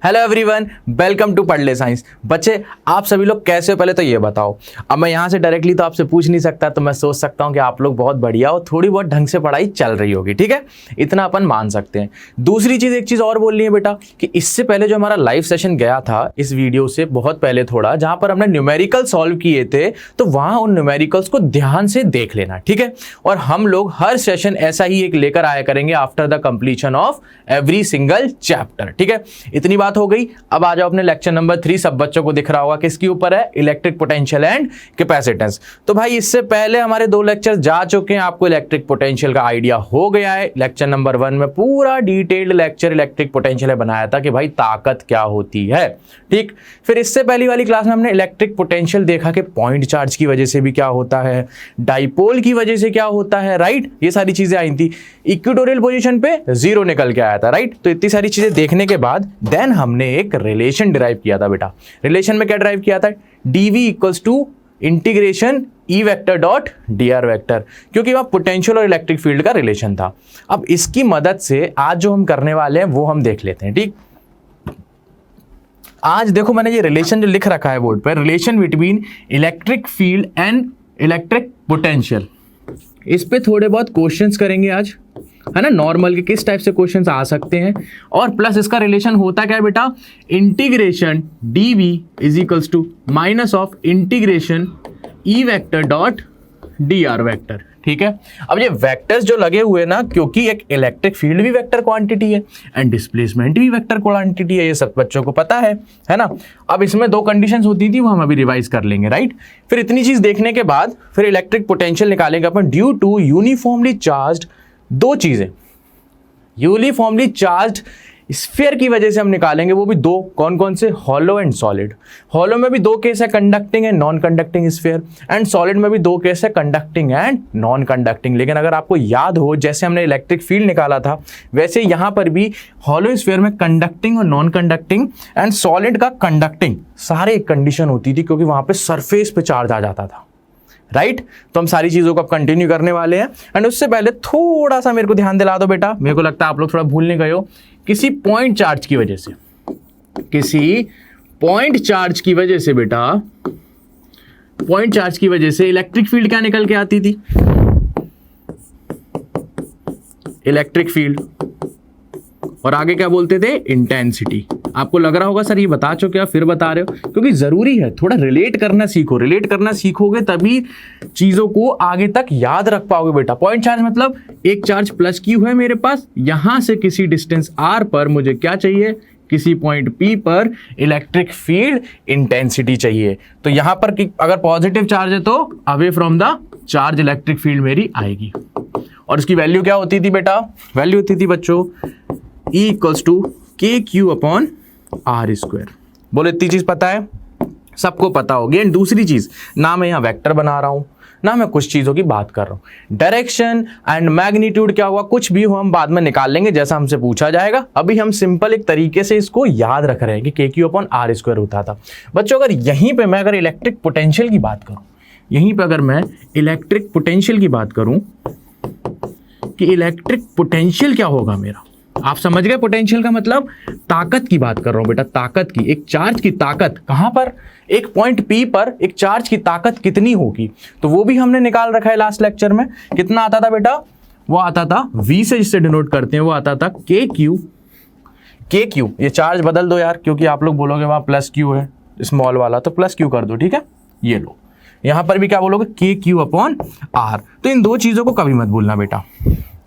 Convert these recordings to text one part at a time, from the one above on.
Hello everyone, welcome to पढ़ ले science. बच्चे आप सभी लोग कैसे हो, पहले तो ये बताओ। अब मैं यहाँ से डायरेक्टली तो आपसे पूछ नहीं सकता, तो मैं सोच सकता हूँ कि आप लोग बहुत बढ़िया हो, थोड़ी बहुत ढंग से पढ़ाई चल रही होगी, ठीक है, इतना अपन मान सकते हैं। दूसरी चीज़, एक चीज़ और बोलनी है बेटा कि इससे पहले जो हमारा लाइव सेशन गया था इस वीडियो से बहुत पहले थोड़ा, जहाँ पर हमने न्यूमेरिकल सॉल्व किए थे, तो वहाँ उन न्यूमेरिकल्स को ध्यान से देख लेना, ठीक है। और हम लोग हर सेशन ऐसा ही एक लेकर आया करेंगे after the completion of every single chapter, ठीक है। इतनी बात हो गई। अब आ जाओ अपने लेक्चर नंबर 3। सब बच्चों को दिख रहा होगा किसके ऊपर है, इलेक्ट्रिक पोटेंशियल एंड कैपेसिटेंस। तो भाई इससे पहले हमारे 2 लेक्चर जा चुके हैं, आपको इलेक्ट्रिक पोटेंशियल का आइडिया हो गया है। लेक्चर नंबर 1 में पूरा डिटेल्ड लेक्चर इलेक्ट्रिक पोटेंशियल बनाया था कि भाई ताकत क्या होती है, ठीक। फिर इससे पहली वाली क्लास में हमने इलेक्ट्रिक पोटेंशियल देखा कि पॉइंट चार्ज की वजह से भी क्या होता है, डाइपोल की वजह से क्या होता है, राइट। ये सारी चीजें आई थी। इक्वेटोरियल पोजीशन पे 0 निकल के आया था, राइट। तो इतनी सारी चीजें देखने के बाद देन हमने एक रिलेशन डिराइव किया था बेटा। रिलेशन में क्या डिराइव किया था, d v equals to integration E vector dot d r vector, क्योंकि वहां पोटेंशियल और इलेक्ट्रिक फील्ड का रिलेशन था। अब इसकी मदद से आज जो हम करने वाले हैं वो हम देख लेते हैं, ठीक। आज देखो मैंने ये रिलेशन जो लिख रखा है बोर्ड पर, relation between electric field and electric potential, इस पे थोड़े बहुत क्वेश्चंस करेंगे आज, है ना। नॉर्मल के किस टाइप से क्वेश्चंस आ सकते हैं, और प्लस इसका रिलेशन होता क्या है बेटा, integration d v is equals to minus of integration E vector dot d r vector, ठीक है। अब ये वेक्टर्स जो लगे हुए ना, क्योंकि एक इलेक्ट्रिक फील्ड भी वेक्टर क्वांटिटी है एंड डिस्प्लेसमेंट भी वेक्टर क्वांटिटी है, ये सब बच्चों को पता है ना। अब इसमें 2 कंडीशंस होती थी, वो हम अभी रिवाइज कर लेंगे, राइट। फिर इतनी चीज देखने के बाद फिर इलेक्ट्रिक पोटेंशियल निकालेंगे अपन ड्यू टू यूनिफॉर्मली चार्ज्ड। 2 चीजें, यूनिफॉर्मली चार्ज्ड स्फीयर की वजह से हम निकालेंगे, वो भी 2, कौन कौन से, हॉलो एंड सॉलिड। हॉलो में भी 2 केस है, conducting and non conducting sphere, and solid में भी 2 केस है, कंडक्टिंग एंड नॉन कंडक्टिंग। लेकिन अगर आपको याद हो, जैसे हमने इलेक्ट्रिक फील्ड निकाला था, वैसे यहाँ पर भी हॉलो स्फीयर में कंडक्टिंग और नॉन कंडक्टिंग एंड सॉलिड का कंडक्टिंग सारे एक कंडीशन होती थी, क्योंकि वहां पे सरफेस पे चार्ज आ जाता था, राइट। तो हम सारी चीजों को अब कंटिन्यू करने वाले हैं। एंड उससे पहले थोड़ा सा मेरे को ध्यान दिला दो बेटा, मेरे को लगता है आप लोग थोड़ा भूलने गए हो। किसी पॉइंट चार्ज की वजह से, किसी पॉइंट चार्ज की वजह से बेटा, पॉइंट चार्ज की वजह से इलेक्ट्रिक फील्ड क्या निकल के आती थी, इलेक्ट्रिक फील्ड, और आगे क्या बोलते थे, इंटेंसिटी। आपको लग रहा होगा सर ये बता चुके हो, फिर बता रहे हो, क्योंकि जरूरी है, थोड़ा रिलेट करना सीखो। रिलेट करना सीखोगे तभी चीजों को आगे तक याद रख पाओगे बेटा। पॉइंट चार्ज मतलब एक चार्ज प्लस क्यू है मेरे पास, यहां से किसी डिस्टेंस आर पर मुझे क्या चाहिए, किसी पॉइंट पी पर इलेक्ट्रिक फील्ड इंटेंसिटी चाहिए। तो यहां पर अगर पॉजिटिव चार्ज है तो away from the charge electric field मेरी आएगी, और इसकी वैल्यू क्या होती थी बेटा, वैल्यू होती थी बच्चों E equals to K Q upon are square. बोलो इतनी चीज पता है, सबको पता होगी। एंड दूसरी चीज, ना मैं यहां वेक्टर बना रहा हूं, ना मैं कुछ चीजों की बात कर रहा हूं। डायरेक्शन एंड मैग्नीट्यूड क्या हुआ, कुछ भी हो हम बाद में निकाल लेंगे जैसा हमसे पूछा जाएगा। अभी हम सिंपल एक तरीके से इसको याद रख रहे हैं कि के क्यू अपॉन आर स्क्वायर होता था। बच्चों अगर यहीं पे मैं अगर इलेक्ट्रिक पोटेंशियल की बात करूं, यहीं पे अगर मैं इलेक्ट्रिक पोटेंशियल की बात करूं कि इलेक्ट्रिक पोटेंशियल क्या होगा मेरा, आप समझ गए। पोटेंशियल का मतलब ताकत की बात कर रहा हूं बेटा, ताकत की, एक चार्ज की ताकत कहां पर, एक पॉइंट पी पर एक चार्ज की ताकत कितनी होगी, तो वो भी हमने निकाल रखा है लास्ट लेक्चर में। कितना आता था बेटा, वो आता था V से जिससे डिनोट करते हैं, वो आता था के क्यू। के क्यू, ये चार्ज बदल दो यार, क्योंकि आप लोग बोलोगे वहां प्लस क्यू है स्मॉल वाला, तो प्लस क्यू कर दो, ठीक है। ये लो, यहां पर भी क्या बोलोगे, के क्यू अपॉन आर। तो इन 2 चीजों को कभी मत भूलना बेटा।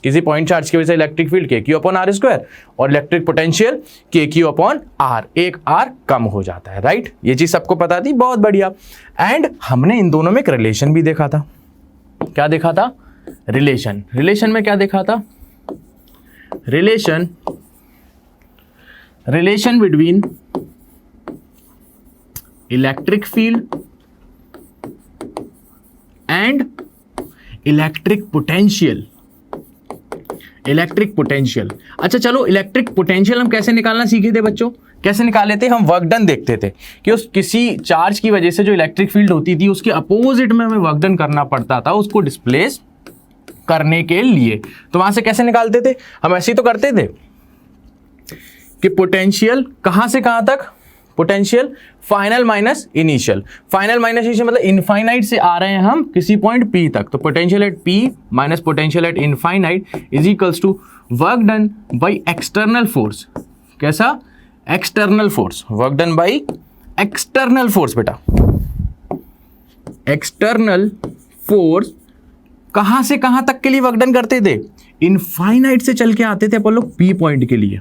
किसी पॉइंट चार्ज की वजह से electric field k Q upon are square, और electric potential K Q upon are, एक आर कम हो जाता है, राइट। ये चीज सबको पता थी, बहुत बढ़िया। एंड हमने इन दोनों में एक रिलेशन भी देखा था। क्या देखा था, रिलेशन। रिलेशन में क्या देखा था, relation between electric field and electric potential. Electric potential, अच्छा चलो, इलेक्ट्रिक पोटेंशियल हम कैसे निकालना सीखे थे बच्चों, कैसे निकाले थे, हम वर्क डन देखते थे कि उस किसी चार्ज की वजह से जो इलेक्ट्रिक फील्ड होती थी उसके अपोजिट में हमें वर्क डन करना पड़ता था उसको डिस्प्लेस करने के लिए। तो वहां से कैसे निकालते थे, हम ऐसे ही तो करते थे कि पोटेंशियल कहां से कहां तक, potential final minus initial, final minus initial मतलब इनफाइनाइट से आ रहे हैं हम किसी पॉइंट P तक, तो potential at P minus potential at infinite is equals to work done by external force. कैसा? External force, work done by external force बेटा। एक्सटर्नल फोर्स कहां से कहां तक के लिए वर्क डन करते थे? इनफाइनाइट से चल के आते थे अपन लोग P पॉइंट के लिए।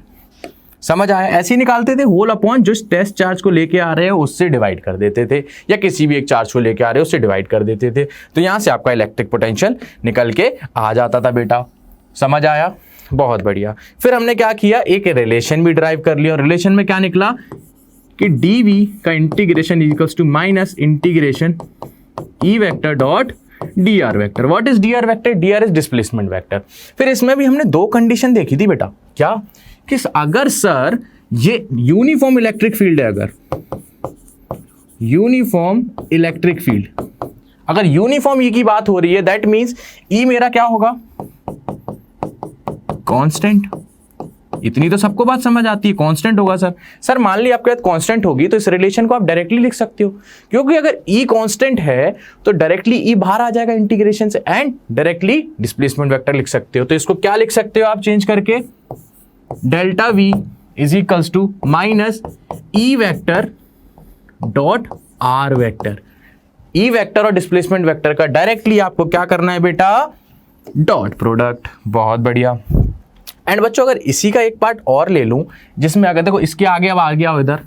समझ आया? ऐसे ही निकालते थे, होल अपॉन जो टेस्ट चार्ज को लेके आ रहे हैं उससे डिवाइड कर देते थे, या किसी भी एक चार्ज को लेके आ रहे हैं उससे डिवाइड कर देते थे, तो यहां से आपका इलेक्ट्रिक पोटेंशियल निकल के आ जाता था बेटा। समझ आया? बहुत बढ़िया। फिर हमने क्या किया, एक रिलेशन भी ड्राइव कर लिया, और रिलेशन में क्या निकला कि dv का integration equals to minus integration E vector dot dr vector. What is dr vector? dr is displacement vector. फिर इसमें भी हमने दो कंडीशन देखी थी बेटा। क्या? कि अगर सर ये यूनिफॉर्म इलेक्ट्रिक फील्ड है, अगर यूनिफॉर्म इलेक्ट्रिक फील्ड, अगर यूनिफॉर्म ई की बात हो रही है, दैट मींस ई मेरा क्या होगा? कांस्टेंट। इतनी तो सबको बात समझ आती है, कांस्टेंट होगा सर। सर मान ली आपके पास कांस्टेंट होगी तो इस रिलेशन को आप डायरेक्टली लिख सकते हो, क्योंकि अगर ई कांस्टेंट है तो डायरेक्टली ई बाहर आ जाएगा इंटीग्रेशन से, एंड डायरेक्टली डिस्प्लेसमेंट वेक्टर लिख सकते हो। तो इसको क्या लिख सकते हो आप चेंज करके? Delta v is equals to minus E vector dot r vector. E vector और डिस्प्लेसमेंट वेक्टर का डायरेक्टली आपको क्या करना है बेटा? Dot product. बहुत बढ़िया। एंड बच्चों अगर इसी का एक पार्ट और ले लूं, जिसमें अगर देखो इसके आगे अब आ गया हो इधर,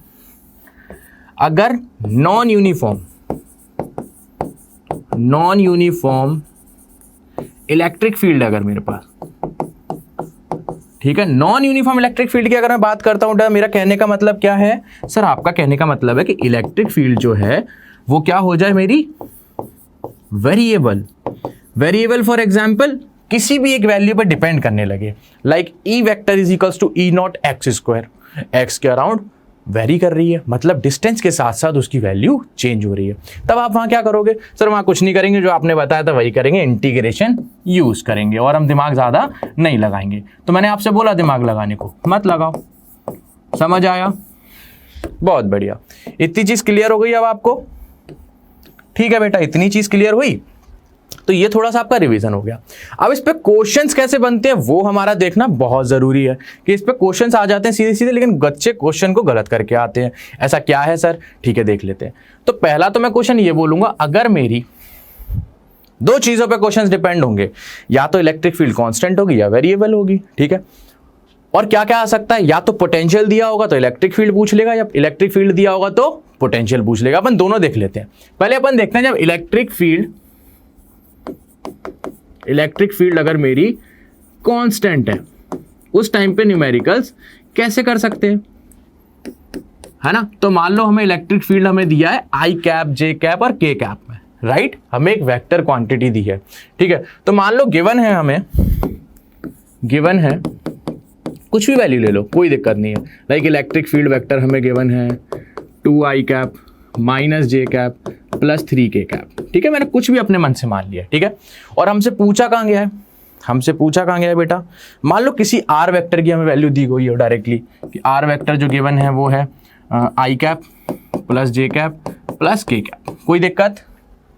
अगर नॉन यूनिफॉर्म इलेक्ट्रिक फील्ड अगर मेरे पास, ठीक है, नॉन यूनिफॉर्म इलेक्ट्रिक फील्ड की अगर मैं बात करता हूं, मेरा कहने का मतलब क्या है सर? आपका कहने का मतलब है कि इलेक्ट्रिक फील्ड जो है वो क्या हो जाए मेरी? वेरिएबल। वेरिएबल फॉर एग्जांपल किसी भी एक वैल्यू पर डिपेंड करने लगे, like E vector is equals to E naught x square, x के अराउंड वेरी कर रही है, मतलब डिस्टेंस के साथ साथ उसकी वैल्यू चेंज हो रही है। तब आप वहां क्या करोगे? सर वहां कुछ नहीं करेंगे, जो आपने बताया था वही करेंगे, इंटीग्रेशन यूज करेंगे, और हम दिमाग ज्यादा नहीं लगाएंगे। तो मैंने आपसे बोला दिमाग लगाने को मत लगाओ। समझ आया? बहुत बढ़िया। इतनी चीज क्लियर हो गई अब आपको? ठीक है बेटा, इतनी चीज क्लियर हुई तो ये थोड़ा सा आपका रिवीजन हो गया। अब इस पे क्वेश्चंस कैसे बनते हैं वो हमारा देखना बहुत जरूरी है, कि इस पे क्वेश्चंस आ जाते हैं सीधे सीधे, लेकिन बच्चे क्वेश्चन को गलत करके आते हैं। ऐसा क्या है सर? ठीक है, देख लेते हैं। तो पहला तो मैं क्वेश्चन ये बोलूंगा, अगर मेरी दो चीजों पे क्वेश्चंस डिपेंड होंगे, या तो इलेक्ट्रिक फील्ड कांस्टेंट होगी या वेरिएबल होगी, ठीक है, और क्या क्या आ सकता है? या तो पोटेंशियल दिया होगा तो इलेक्ट्रिक फील्ड पूछ लेगा, या इलेक्ट्रिक फील्ड दिया होगा तो पोटेंशियल पूछ लेगा। अपन दोनों देख लेते हैं। पहले अपन देखते हैं, जब इलेक्ट्रिक फील्ड अगर मेरी कांस्टेंट है, उस टाइम पे न्यूमेरिकल्स कैसे कर सकते हैं, है ना? तो मान लो हमें इलेक्ट्रिक फील्ड हमें दिया है आई कैप, जे कैप और के कैप में, राइट? हमें एक वेक्टर क्वांटिटी दी है, ठीक है। तो मान लो गिवन है, हमें गिवन है, कुछ भी वैल्यू ले लो, कोई दिक्कत नहीं है। लाइक इलेक्ट्रिक फील्ड वेक्टर हमें गिवन है 2i कैप माइनस जे कैप प्लस 3k कैप, ठीक है। मैंने कुछ भी अपने मन से मान लिया, ठीक है। और हमसे पूछा कहाँ गया है? हमसे पूछा कहाँ गया है बेटा? मान लो किसी आर वेक्टर की हमें वैल्यू दी गई है डायरेक्टली, कि आर वेक्टर जो गिवन है वो है आई कैप प्लस जे कैप प्लस के कैप, कोई दिक्कत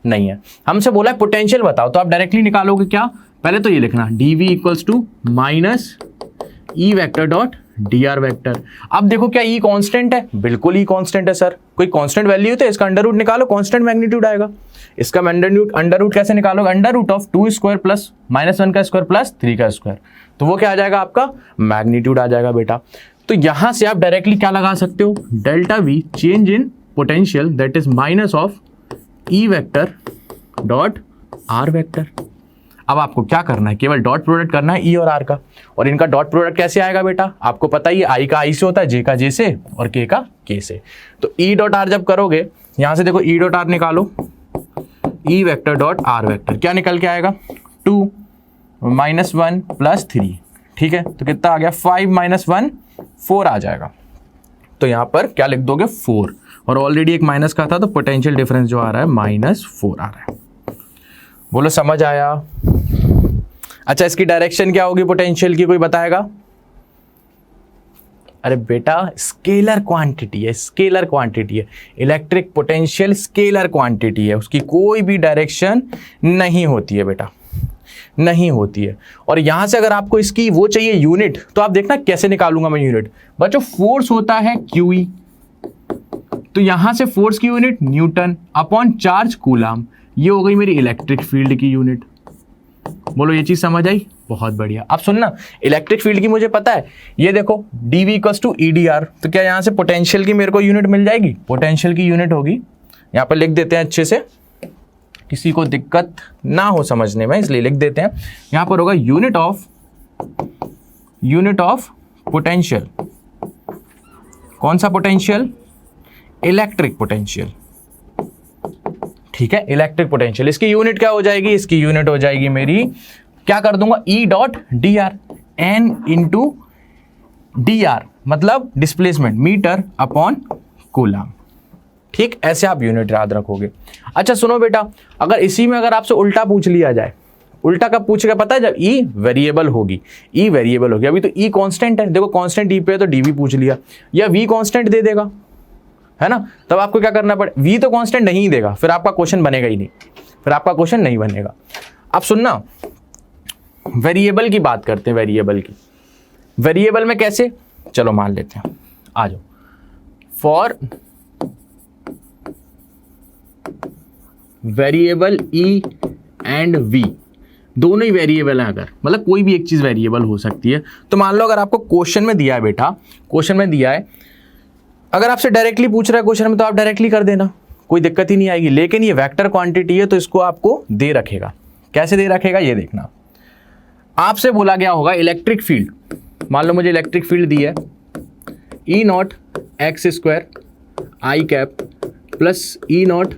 नहीं है। हमसे बोला है पोटेंशियल बताओ, तो आप डायरेक्टली निकालोगे क्या? पहले तो ये लिखना dv equals to minus E vector dot d r vector. अब देखो क्या ई कांस्टेंट है? बिल्कुल ई कांस्टेंट है सर। कोई कांस्टेंट वैल्यू तो इसका अंडर रूट निकालो, कांस्टेंट मैग्नीट्यूड आएगा। इसका अंडर रूट कैसे निकालोगे? Under root of 2 square plus -1 का स्क्वायर प्लस 3 का स्क्वायर, तो वो क्या आ जाएगा? आपका मैग्नीट्यूड आ जाएगा बेटा। तो यहां से आप डायरेक्टली क्या लगा सकते हो? Delta we change in potential that is minus of E vector dot r vector. अब आपको क्या करना है? केवल डॉट प्रोडक्ट करना है ई और आर का, और इनका डॉट प्रोडक्ट कैसे आएगा बेटा? आपको पता ही है, आई का आई से होता है, जे का जे से और के का के से। तो ई डॉट आर जब करोगे, यहां से देखो ई डॉट आर निकालो, ई वेक्टर डॉट आर वेक्टर, क्या निकल के आएगा? 2 -1 प्लस 3, ठीक है। तो कितना आ गया? 5 - 1 4 आ जाएगा। तो यहां पर क्या लिख दोगे? 4, और ऑलरेडी एक माइनस का था, तो पोटेंशियल डिफरेंस जो आ रहा है -4 आ रहा है। बोलो समझ आया? अच्छा, इसकी डायरेक्शन क्या होगी पोटेंशियल की, कोई बताएगा? अरे बेटा स्केलर क्वांटिटी है, स्केलर क्वांटिटी है। इलेक्ट्रिक पोटेंशियल स्केलर क्वांटिटी है, उसकी कोई भी डायरेक्शन नहीं होती है बेटा, नहीं होती है। और यहां से अगर आपको इसकी वो चाहिए यूनिट, तो आप देखना कैसे निकालूंगा मैं यूनिट। बच्चों फोर्स होता है क्यूई, तो यहां से फोर्स की unit Newton upon charge coulomb, ये हो गई मेरी इलेक्ट्रिक फील्ड की यूनिट। बोलो ये चीज समझ आई? बहुत बढ़िया। अब सुनना, इलेक्ट्रिक फील्ड की मुझे पता है, ये देखो dV इक्वल्स टू EDR, तो क्या यहां से पोटेंशियल की मेरे को यूनिट मिल जाएगी? पोटेंशियल की यूनिट होगी, यहां पर लिख देते हैं अच्छे से, किसी को दिक्कत ना हो समझने में, इसलिए लिख देते हैं। यहां पर होगा यूनिट ऑफ पोटेंशियल। कौन सा पोटेंशियल? Electric potential. ठीक है, इलेक्ट्रिक पोटेंशियल। इसकी यूनिट क्या हो जाएगी? इसकी यूनिट हो जाएगी मेरी, क्या कर दूंगा, E dot d are, N into DR, मतलब डिस्प्लेसमेंट, मीटर अपॉन कूलम। ठीक, ऐसे आप यूनिट याद रखोगे। अच्छा सुनो बेटा, अगर इसी में अगर आपसे उल्टा पूछ लिया जाए, उल्टा कब पूछेगा पता है? जब E वेरिएबल होगी, E वेरिएबल होगी। अभी तो E कांस्टेंट है, देखो कांस्टेंट E पे है तो dV पूछ लिया, या V कांस्टेंट दे देगा, है ना, तब आपको क्या करना पड़े? V तो कांस्टेंट नहीं देगा, फिर आपका क्वेश्चन बनेगा ही नहीं, फिर आपका क्वेश्चन नहीं बनेगा। अब सुनना, वेरिएबल की बात करते हैं, वेरिएबल की। वेरिएबल में कैसे, चलो मान लेते हैं, आ जाओ। For variable E and V, दोनों ही वेरिएबल है, अगर मतलब कोई भी एक चीज वेरिएबल हो सकती है। तो मान लो अगर आपको क्वेश्चन में दिया है बेटा, क्वेश्चन में दिया है, अगर आपसे डायरेक्टली पूछ रहा है क्वेश्चन में तो आप डायरेक्टली कर देना, कोई दिक्कत ही नहीं आएगी। लेकिन ये वेक्टर क्वांटिटी है तो इसको आपको दे रखेगा। कैसे दे रखेगा ये देखना, आपसे बोला गया होगा इलेक्ट्रिक फील्ड, मान लो मुझे इलेक्ट्रिक फील्ड दी है E naught x square i cap plus E naught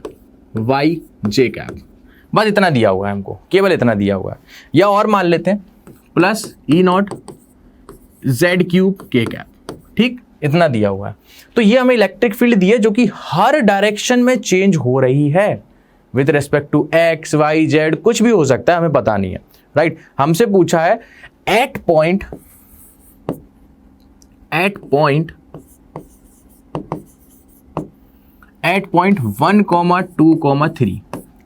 y j cap, बस इतना दिया हुआ है हमको, केवल इतना दिया हुआ है। या और मान लेते हैं plus E not Z cube के कैप, ठीक, इतना दिया हुआ है। तो ये हमें इलेक्ट्रिक फील्ड दी है जो कि हर डायरेक्शन में चेंज हो रही है with respect to x y z, कुछ भी हो सकता है, हमें पता नहीं है, राइट। हमसे पूछा है एट पॉइंट 8.1,2,3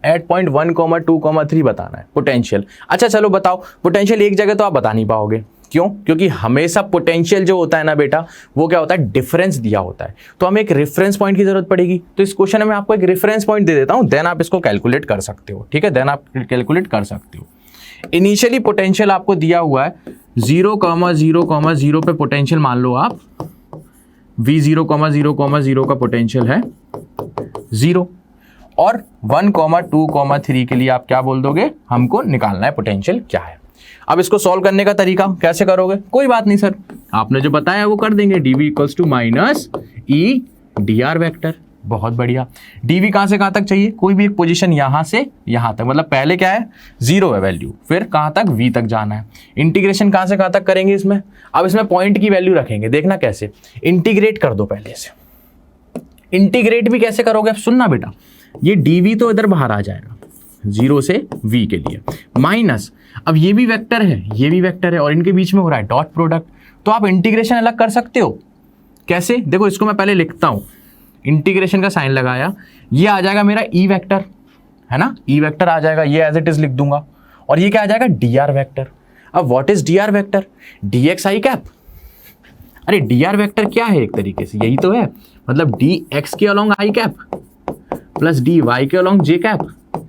8.1,2,3 बताना है पोटेंशियल। अच्छा चलो बताओ, पोटेंशियल एक जगह तो आप बता नहीं पाओगे, क्यों? क्योंकि हमेशा पोटेंशियल जो होता है ना बेटा, वो क्या होता है, डिफरेंस दिया होता है, तो हमें एक रेफरेंस पॉइंट की जरूरत पड़ेगी। तो इस क्वेश्चन में मैं आपको एक रेफरेंस पॉइंट दे देता हूं, देन आप इसको कैलकुलेट कर सकते हो, ठीक है, देन आप कैलकुलेट कर सकते हो। इनिशियली पोटेंशियल आपको दिया हुआ है 0,0,0 पे पोटेंशियल मान लो आप V0,0,0 का पोटेंशियल है 0, और 1,2,3 के लिए आप क्या बोल दोगे, हमको निकालना है पोटेंशियल क्या है। अब इसको सॉल्व करने का तरीका कैसे करोगे? कोई बात नहीं सर, आपने जो बताया वो कर देंगे, dV equals to minus E dr vector. बहुत बढ़िया। dV कहां से कहां तक चाहिए? कोई भी एक पोजीशन यहां से यहां तक, मतलब पहले क्या है 0 है वैल्यू, फिर कहां तक V तक जाना है। इंटीग्रेशन कहां से कहां तक करेंगे इसमें? अब इसमें पॉइंट की वैल्यू रखेंगे, देखना कैसे इंटीग्रेट कर दो। पहले से इंटीग्रेट भी कैसे करोगे? अब सुनना बेटा, ये dV तो इधर बाहर आ जाएगा 0 से V के लिए, माइनस अब ये भी वेक्टर है, ये भी वेक्टर है, और इनके बीच में हो रहा है डॉट प्रोडक्ट, तो आप इंटीग्रेशन अलग कर सकते हो। कैसे? देखो इसको मैं पहले लिखता हूं, इंटीग्रेशन का साइन लगाया, ये आ जाएगा मेरा E वेक्टर, है ना, E वेक्टर आ जाएगा, ये एज इट इज लिख दूंगा, और ये क्या आ जाएगा dr वेक्टर। अब what is dr vector? dx I cap. अरे dr वेक्टर क्या है? एक तरीके से यही तो है, मतलब dx के अलोंग आई कैप प्लस dy के along j cap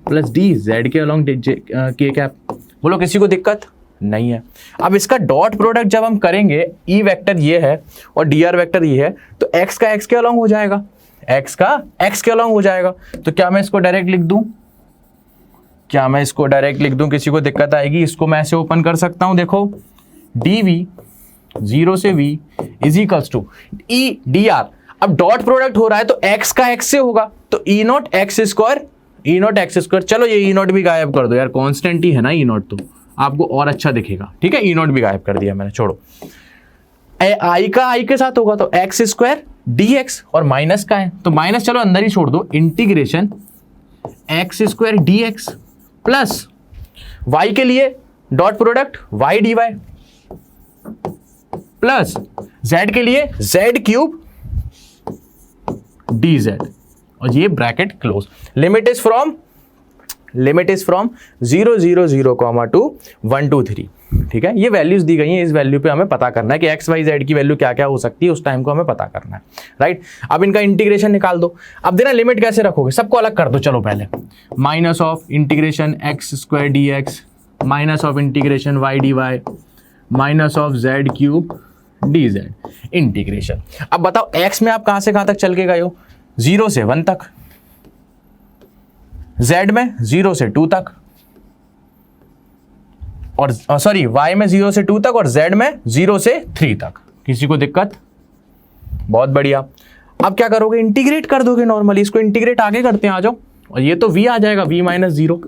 plus dz के अलोंग k कैप। बोलो किसी को दिक्कत नहीं है। अब इसका डॉट प्रोडक्ट जब हम करेंगे, E वेक्टर ये है और dr वेक्टर ये है, तो x का x के अलोंग हो जाएगा, x का x के अलोंग हो जाएगा। तो क्या मैं इसको डायरेक्ट लिख दूं? क्या मैं इसको डायरेक्ट लिख दूं? किसी को दिक्कत आएगी? इसको मैं ऐसे ओपन कर सकता हूं, देखो dv 0 से v is equals to E dr। अब डॉट प्रोडक्ट हो रहा है तो x का x से होगा, तो E नॉट एक्स स्क्वायर। चलो ये E नॉट भी गायब कर दो यार, कांस्टेंट ही है ना E नॉट, तो आपको और अच्छा दिखेगा, ठीक है। E नॉट भी गायब कर दिया मैंने, छोड़ो। I का I के साथ होगा तो एक्स स्क्वायर dx, और माइनस का है तो माइनस चलो अंदर ही छोड़ दो, integration x square dx plus y के लिए dot product y dy। Plus z के लिए z क्यूब dz, और ये bracket close. Limit is from 0 0 0 to 1 2 3। ठीक है, ये वैल्यूज दी गई हैं, इस वैल्यू पे हमें पता करना है कि एक्स वाई जेड की वैल्यू क्या क्या हो सकती है, उस टाइम को हमें पता करना है, राइट। अब इनका इंटीग्रेशन निकाल दो। अब देना लिमिट कैसे रखोगे, सबको अलग कर दो। चलो पहले minus of integration x square d x minus of integration y d y minus of z cube d z integration. अब बताओ एक्स में आप कहां से कहां तक चल के गए हो, 0 से 1 तक, z में 0 से 2 तक, और सॉरी y में 0 से 2 तक और z में 0 से 3 तक। किसी को दिक्कत? बहुत बढ़िया। अब क्या करोगे, इंटीग्रेट कर दोगे नॉर्मली, इसको इंटीग्रेट आगे करते हैं, आ जाओ। और ये तो v आ जाएगा, v माइनस 0,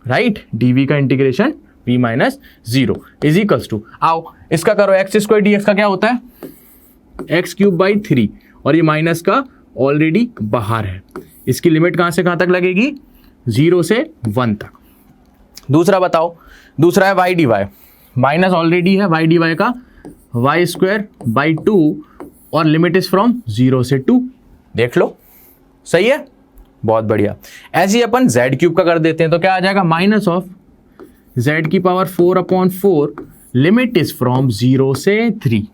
राइट। dv का integration v minus 0 is equals to, आओ इसका करो, एक्स स्क्वायर डी एक्स का क्या होता है, एक्स क्यूब बाई 3, और ये माइनस का ऑलरेडी बाहर है। इसकी लिमिट कहां से कहां तक लगेगी, 0 से 1 तक। दूसरा बताओ, दूसरा है y d y, minus already है वाई डी वाई का, वाई स्क्वायर बाई 2, और लिमिट इज फ्रॉम 0 से 2। देख लो, सही है, बहुत बढ़िया। ऐसे ही अपन जेड क्यूब का कर देते हैं, तो क्या आ जाएगा, माइनस ऑफ जेड की पावर 4/4, लिमिट इज फ्रॉम 0 से 3।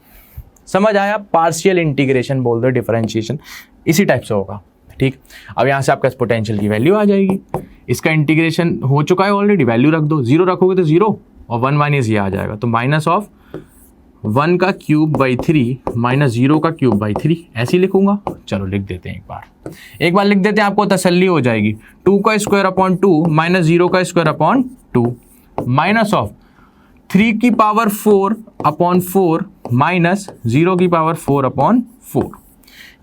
समझ आया, पार्शियल इंटीग्रेशन बोल दो, डिफरेंशिएशन इसी टाइप से होगा, ठीक। अब यहां से आपका पोटेंशियल की वैल्यू आ जाएगी, इसका इंटीग्रेशन हो चुका है ऑलरेडी, वैल्यू रख दो, 0 रखोगे तो 0 और 1 माइनस ये आ जाएगा, तो माइनस ऑफ 1 का क्यूब बाई 3 माइनस 0 का क्यूब बाई 3, ऐसे ही लिखूंगा। चलो लिख देते हैं, एक बार लिख देते हैं, आपको तसल्ली हो जाएगी। 2 का स्क्वायर अपॉन 2 माइनस 0 का स्क्वायर अपॉन 2 माइनस ऑफ 3 की पावर 4/4 माइनस 0 की पावर 4/4।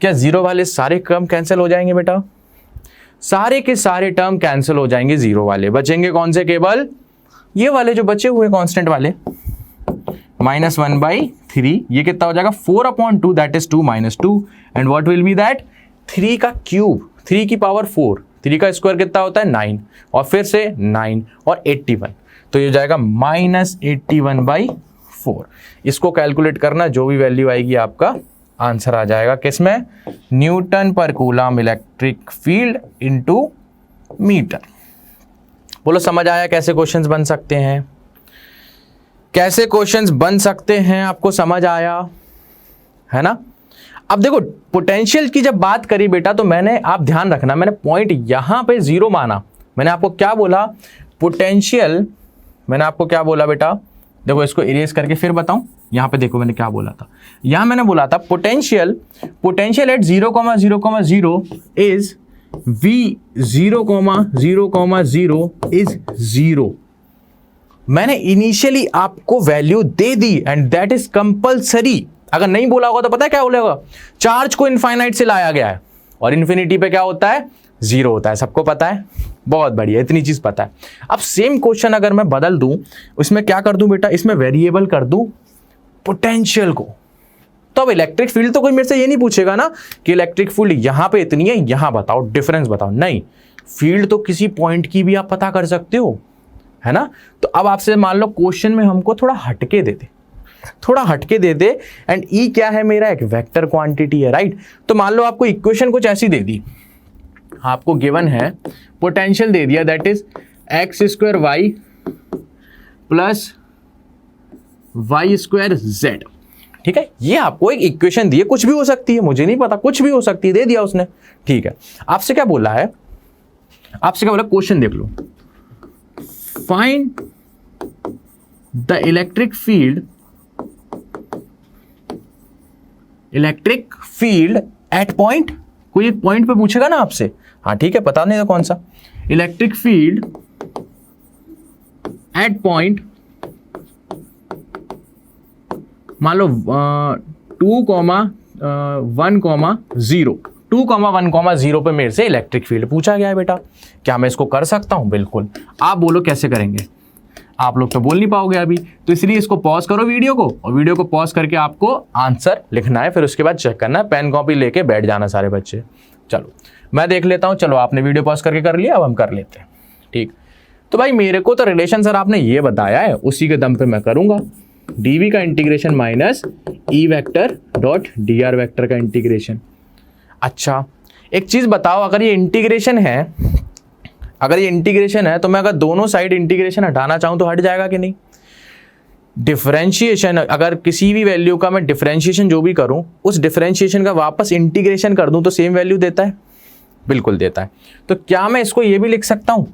क्या 0 वाले सारे टर्म कैंसिल हो जाएंगे बेटा, सारे के सारे टर्म कैंसिल हो जाएंगे, 0 वाले बचेंगे कौन से, केवल ये वाले जो बचे हुए कांस्टेंट वाले, -1/3, ये कितना हो जाएगा, 4/2, that is 2 - 2, and what will be that, 3 का क्यूब, 3 की पावर 4, 3 का स्क्वायर कितना होता है 9, और फिर से 9 और 81, तो ये जाएगा -81/4। इसको कैलकुलेट करना, जो भी वैल्यू आएगी आपका आंसर आ जाएगा किसमें, न्यूटन पर coulomb electric field into metre. बोलो समझ आया कैसे क्वेश्चंस बन सकते हैं, कैसे क्वेश्चंस बन सकते हैं, आपको समझ आया है ना। अब देखो पोटेंशियल की जब बात करी बेटा, तो मैंने, आप ध्यान रखना, मैंने पॉइंट यहां पे 0 माना। मैंने आपको क्या बोला, पोटेंशियल, मैंने आपको क्या बोला बेटा, देखो इसको इरेज करके फिर बताऊं, यहां पे देखो मैंने क्या बोला था, यहां मैंने बोला था potential at 0,0,0 is v 0,0,0 is 0। मैंने इनिशियली आपको value they the, and that is compulsory. अगर नहीं बोला होगा तो पता है क्या बोलेगा, चार्ज को इनफाइनाइट से लाया गया है, और इन्फिनिटी पे क्या होता है, 0 होता है, सबको पता है, बहुत बढ़िया, इतनी चीज पता है। अब सेम क्वेश्चन अगर मैं बदल दूं, उसमें क्या कर दूं बेटा, इसमें वेरिएबल कर दूं पोटेंशियल को, तो अब इलेक्ट्रिक फील्ड तो कोई मेरे से ये नहीं पूछेगा ना कि इलेक्ट्रिक फील्ड यहां पे इतनी है, यहां बताओ डिफरेंस बताओ, नहीं, फील्ड तो किसी पॉइंट की भी आप पता कर सकते हो, है ना। तो अब आपसे मान लो क्वेश्चन में हमको थोड़ा हटके दे दे, एंड ई क्या है मेरा, एक वेक्टर क्वांटिटी है, राइट। तो मान लो आपको इक्वेशन कुछ ऐसी दे दी, आपको गिवन है, पोटेंशियल दे दिया, that is x square y plus y square z, ठीक है। ये आपको एक इक्वेशन दी है, कुछ भी हो सकती है, मुझे नहीं पता, कुछ भी हो सकती है, दे दिया उसने, ठीक है। आपसे क्या बोला है, आपसे क्या बोला, क्वेश्चन देख लो, find the electric field at point, कोई एक पॉइंट पे पूछेगा ना आपसे, हाँ ठीक है, पता नहीं था कौन सा, इलेक्ट्रिक फील्ड एट पॉइंट, मान लो 2,1,0 पे मेरे से इलेक्ट्रिक फील्ड पूछा गया है बेटा, क्या मैं इसको कर सकता हूं, बिल्कुल। आप बोलो कैसे करेंगे, आप लोग तो बोल नहीं पाओगे अभी, तो इसलिए इसको पॉज करो वीडियो को, और वीडियो को पॉज करके आपको आंसर लिखना है, फिर उसके बाद चेक करना है, पेन कॉपी लेके बैठ जाना सारे बच्चे। चलो मैं देख लेता हूं, चलो आपने वीडियो पॉज करके कर लिया, अब हम कर लेते हैं, ठीक। तो भाई मेरे को तो रिलेशन सर आपने ये बताया है, उसी के दम पे मैं करूंगा, डीवी का integration minus E vector dot d r vector का इंटीग्रेशन। अच्छा एक चीज बताओ, अगर ये इंटीग्रेशन है तो मैं अगर दोनों साइड इंटीग्रेशन हटाना चाहूं तो हट जाएगा कि नहीं? डिफरेंशिएशन, अगर किसी भी वैल्यू का मैं डिफरेंशिएशन जो भी करूं, उस डिफरेंशिएशन का वापस इंटीग्रेशन कर दूं तो सेम वैल्यू देता है? बिल्कुल देता है। तो क्या मैं इसको ये भी लिख सकता हूं,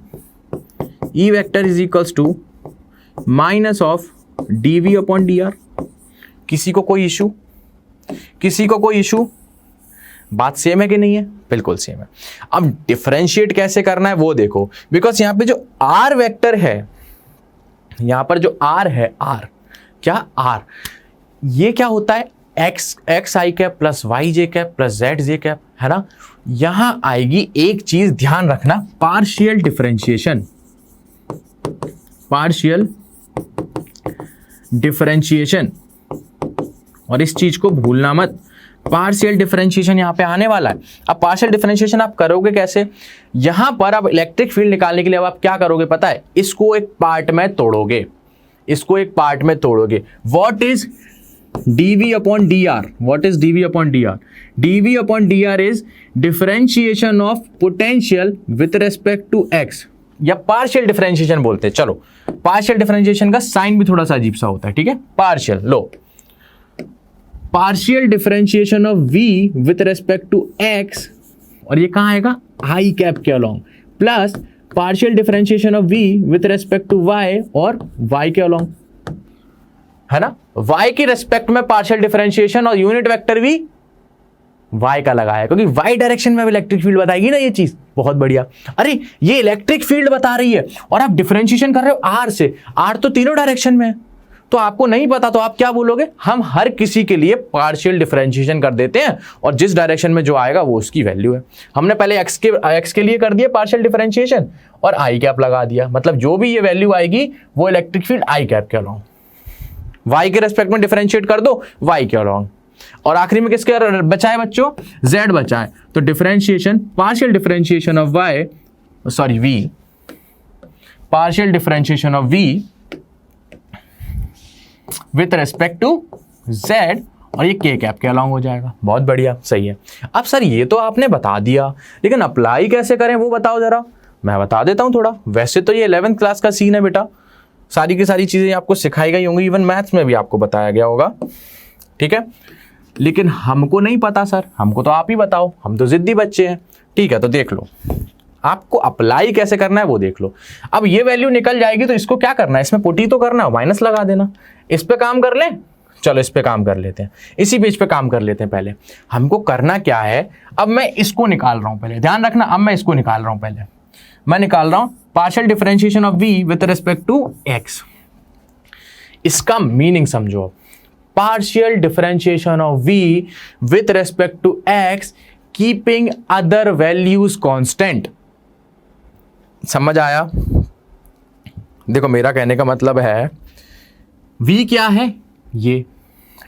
E vector is equals to minus of d v upon d r? किसी को कोई इशू? बात सेम है कि नहीं है? बिल्कुल सेम है। अब डिफरेंशिएट कैसे करना है वो देखो, बिकॉज यहां पे जो आर वेक्टर है, यहां पर जो आर है, आर ये क्या होता है? X i cap plus Y j cap plus Z J cap, है ना? यहां आएगी एक चीज ध्यान रखना, पार्शियल डिफरेंशिएशन, और इस चीज को भूलना मत, पार्शियल डिफरेंशिएशन यहां पे आने वाला है। अब पार्शियल डिफरेंशिएशन आप करोगे कैसे? यहां पर अब इलेक्ट्रिक फील्ड निकालने के लिए अब आप क्या करोगे पता है? इसको एक पार्ट में तोड़ोगे, what is dv upon dr? What is dv upon dr? dv upon dr is differentiation of potential with respect to x, या पार्शियल डिफरेंशिएशन बोलते हैं। चलो पार्शियल डिफरेंशिएशन का साइन भी थोड़ा सा अजीब सा होता है, ठीक है? Partial differentiation of v with respect to x, और ये कहां आएगा? i कैप के along, plus partial differentiation of v with respect to y और y के अलोंग, है ना? y की रेस्पेक्ट में पार्शियल डिफरेंशिएशन और यूनिट वेक्टर भी y का लगाया, क्योंकि y डायरेक्शन में इलेक्ट्रिक फील्ड बताएगी ना ये चीज। बहुत बढ़िया। अरे ये इलेक्ट्रिक फील्ड बता रही है और आप डिफरेंशिएशन कर रहे हो r से, r तो तीनों डायरेक्शन में है, तो आपको नहीं पता तो आप क्या बोलोगे? हम हर किसी के लिए पार्शियल डिफरेंशिएशन कर देते हैं और जिस डायरेक्शन में जो आएगा वो उसकी वैल्यू है। हमने पहले x के लिए कर दिया पार्शियल डिफरेंशिएशन और आई कैप लगा दिया, मतलब जो भी ये वैल्यू आएगी वो इलेक्ट्रिक फील्ड आई कैप के अलोंग, y के रेस्पेक्ट में डिफरेंशिएट कर दो y के अलोंग, और आखिरी में किसके बचा है बच्चों? z बचा है। तो differentiation, partial differentiation of v, partial differentiation of v with respect to z, और ये k कैप के अलोंग हो जाएगा। बहुत बढ़िया, सही है। अब सर ये तो आपने बता दिया, लेकिन अप्लाई कैसे करें वो बताओ जरा। मैं बता देता हूं थोड़ा। वैसे तो ये 11th क्लास का सीन है बेटा, सारी की सारी चीजें आपको सिखाई गई होंगी, इवन मैथ्स में भी आपको बताया गया होगा, ठीक है? लेकिन हमको नहीं पता सर, हमको तो आप ही बताओ, हम तो जिद्दी बच्चे हैं। ठीक है, तो देख लो, आपको अप्लाई कैसे करना है वो देख लो। अब ये वैल्यू निकल जाएगी तो इसको क्या करना है? इसमें पुट ही तो करना है, माइनस लगा देना। इस पे काम कर लें, चलो इस पे काम कर लेते हैं, इसी पेज पे काम कर लेते हैं। पहले हमको करना क्या है? अब मैं इसको निकाल रहा हूं, पहले ध्यान रखना, अब मैं इसको निकाल रहा हूं। पहले मैं निकाल रहा हूं partial differentiation of v with respect to x। इसका मीनिंग समझो, partial differentiation of v with respect to x keeping other values constant. समझ आया? देखो मेरा कहने का मतलब है v क्या है ये,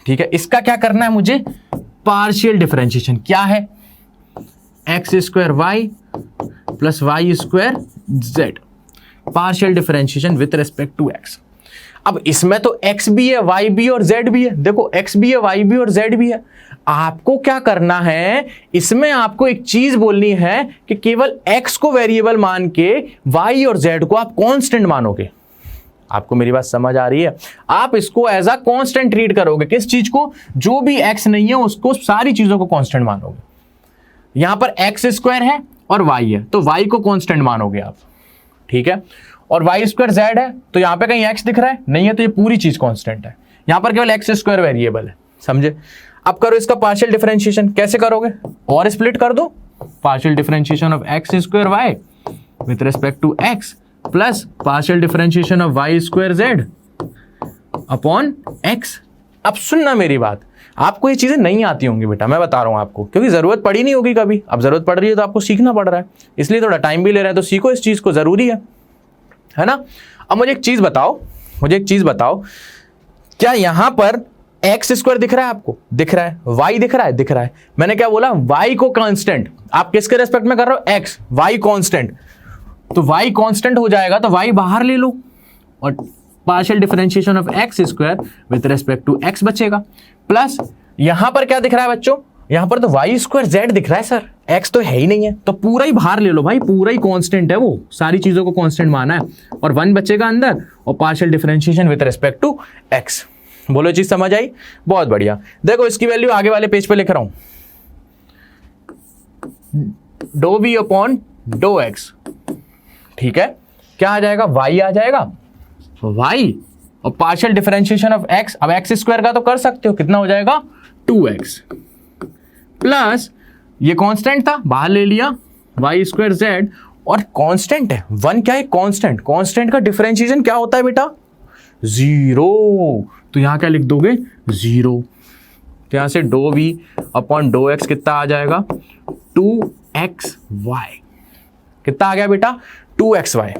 ठीक है? इसका क्या करना है मुझे? पार्शियल डिफरेंशिएशन क्या है? X square y plus y square z, partial differentiation with respect to x. अब इसमें तो x भी है, y भी और z भी है। देखो x भी है, y भी और z भी है। आपको क्या करना है? इसमें आपको एक चीज बोलनी है कि केवल x को वेरिएबल मान के y और z को आप कांस्टेंट मानोगे। आपको मेरी बात समझ आ रही है? आप इसको एज अ कांस्टेंट ट्रीट करोगे। किस चीज को? जो भी x नहीं है उसको, सारी चीजों को कांस्टेंट मानोगे। यहां पर एक्स स्क्वायर है और y है तो y को कांस्टेंट मानोगे आप, ठीक है? और वाई स्क्वायर जेड है तो यहां पे कहीं x दिख रहा है? नहीं है, तो ये पूरी चीज कांस्टेंट है। यहां पर केवल एक्स स्क्वायर वेरिएबल है, समझे? अब करो इसका पार्शियल डिफरेंशिएशन। कैसे करोगे? और स्प्लिट कर दो, partial differentiation of x square y with respect to x plus partial differentiation of y square z upon x. अब सुनना मेरी बात, आपको ये चीजें नहीं आती होंगी बेटा, मैं बता रहा हूं आपको, क्योंकि जरूरत पड़ी नहीं होगी कभी। अब जरूरत पड़ रही है तो आपको सीखना पड़ रहा है, इसलिए थोड़ा टाइम भी ले रहा है, तो सीखो इस चीज को, जरूरी है ना? अब मुझे एक चीज बताओ, क्या यहां पर एक्स स्क्वायर दिख रहा है आपको? दिख रहा है। वाई दिख रहा है। मैंने क्या बोला? वाई को कांस्टेंट। आप किसके रेस्पेक्ट में कर रहे हो? एक्स। वाई कांस्टेंट, तो वाई कांस्टेंट हो जाएगा तो वाई बाहर ले लो और partial differentiation of x square with respect to x बचेगा, प्लस यहां पर क्या दिख रहा है बच्चों, यहां पर तो वाई स्क्वायर जेड दिख रहा है सर, एक्स तो है ही नहीं है, तो पूरा ही बाहर ले लो भाई, पूरा ही कांस्टेंट है, वो सारी चीजों को कांस्टेंट माना है, और 1 बचेगा अंदर, और partial differentiation with respect to x. बोलो चीज समझ आई, बहुत बढ़िया। देखो इसकी वैल्यू आगे वाले पेज पे लिख रहा हूं, do v upon do x, ठीक है, क्या आ जाएगा, y आ जाएगा, y, और पार्शियल डिफरेंशिएशन ऑफ x, अब एक्स स्क्वायर का तो कर सकते हो, कितना हो जाएगा 2x, प्लस ये कांस्टेंट था बाहर ले लिया y स्क्वायर z, और कांस्टेंट है 1, क्या है कांस्टेंट, कांस्टेंट का डिफरेंशिएशन क्या होता है बेटा 0, तो यहां क्या लिख दोगे 0, तो यहां से do v upon do x कितना आ जाएगा 2xy, कितना आ गया बेटा 2xy।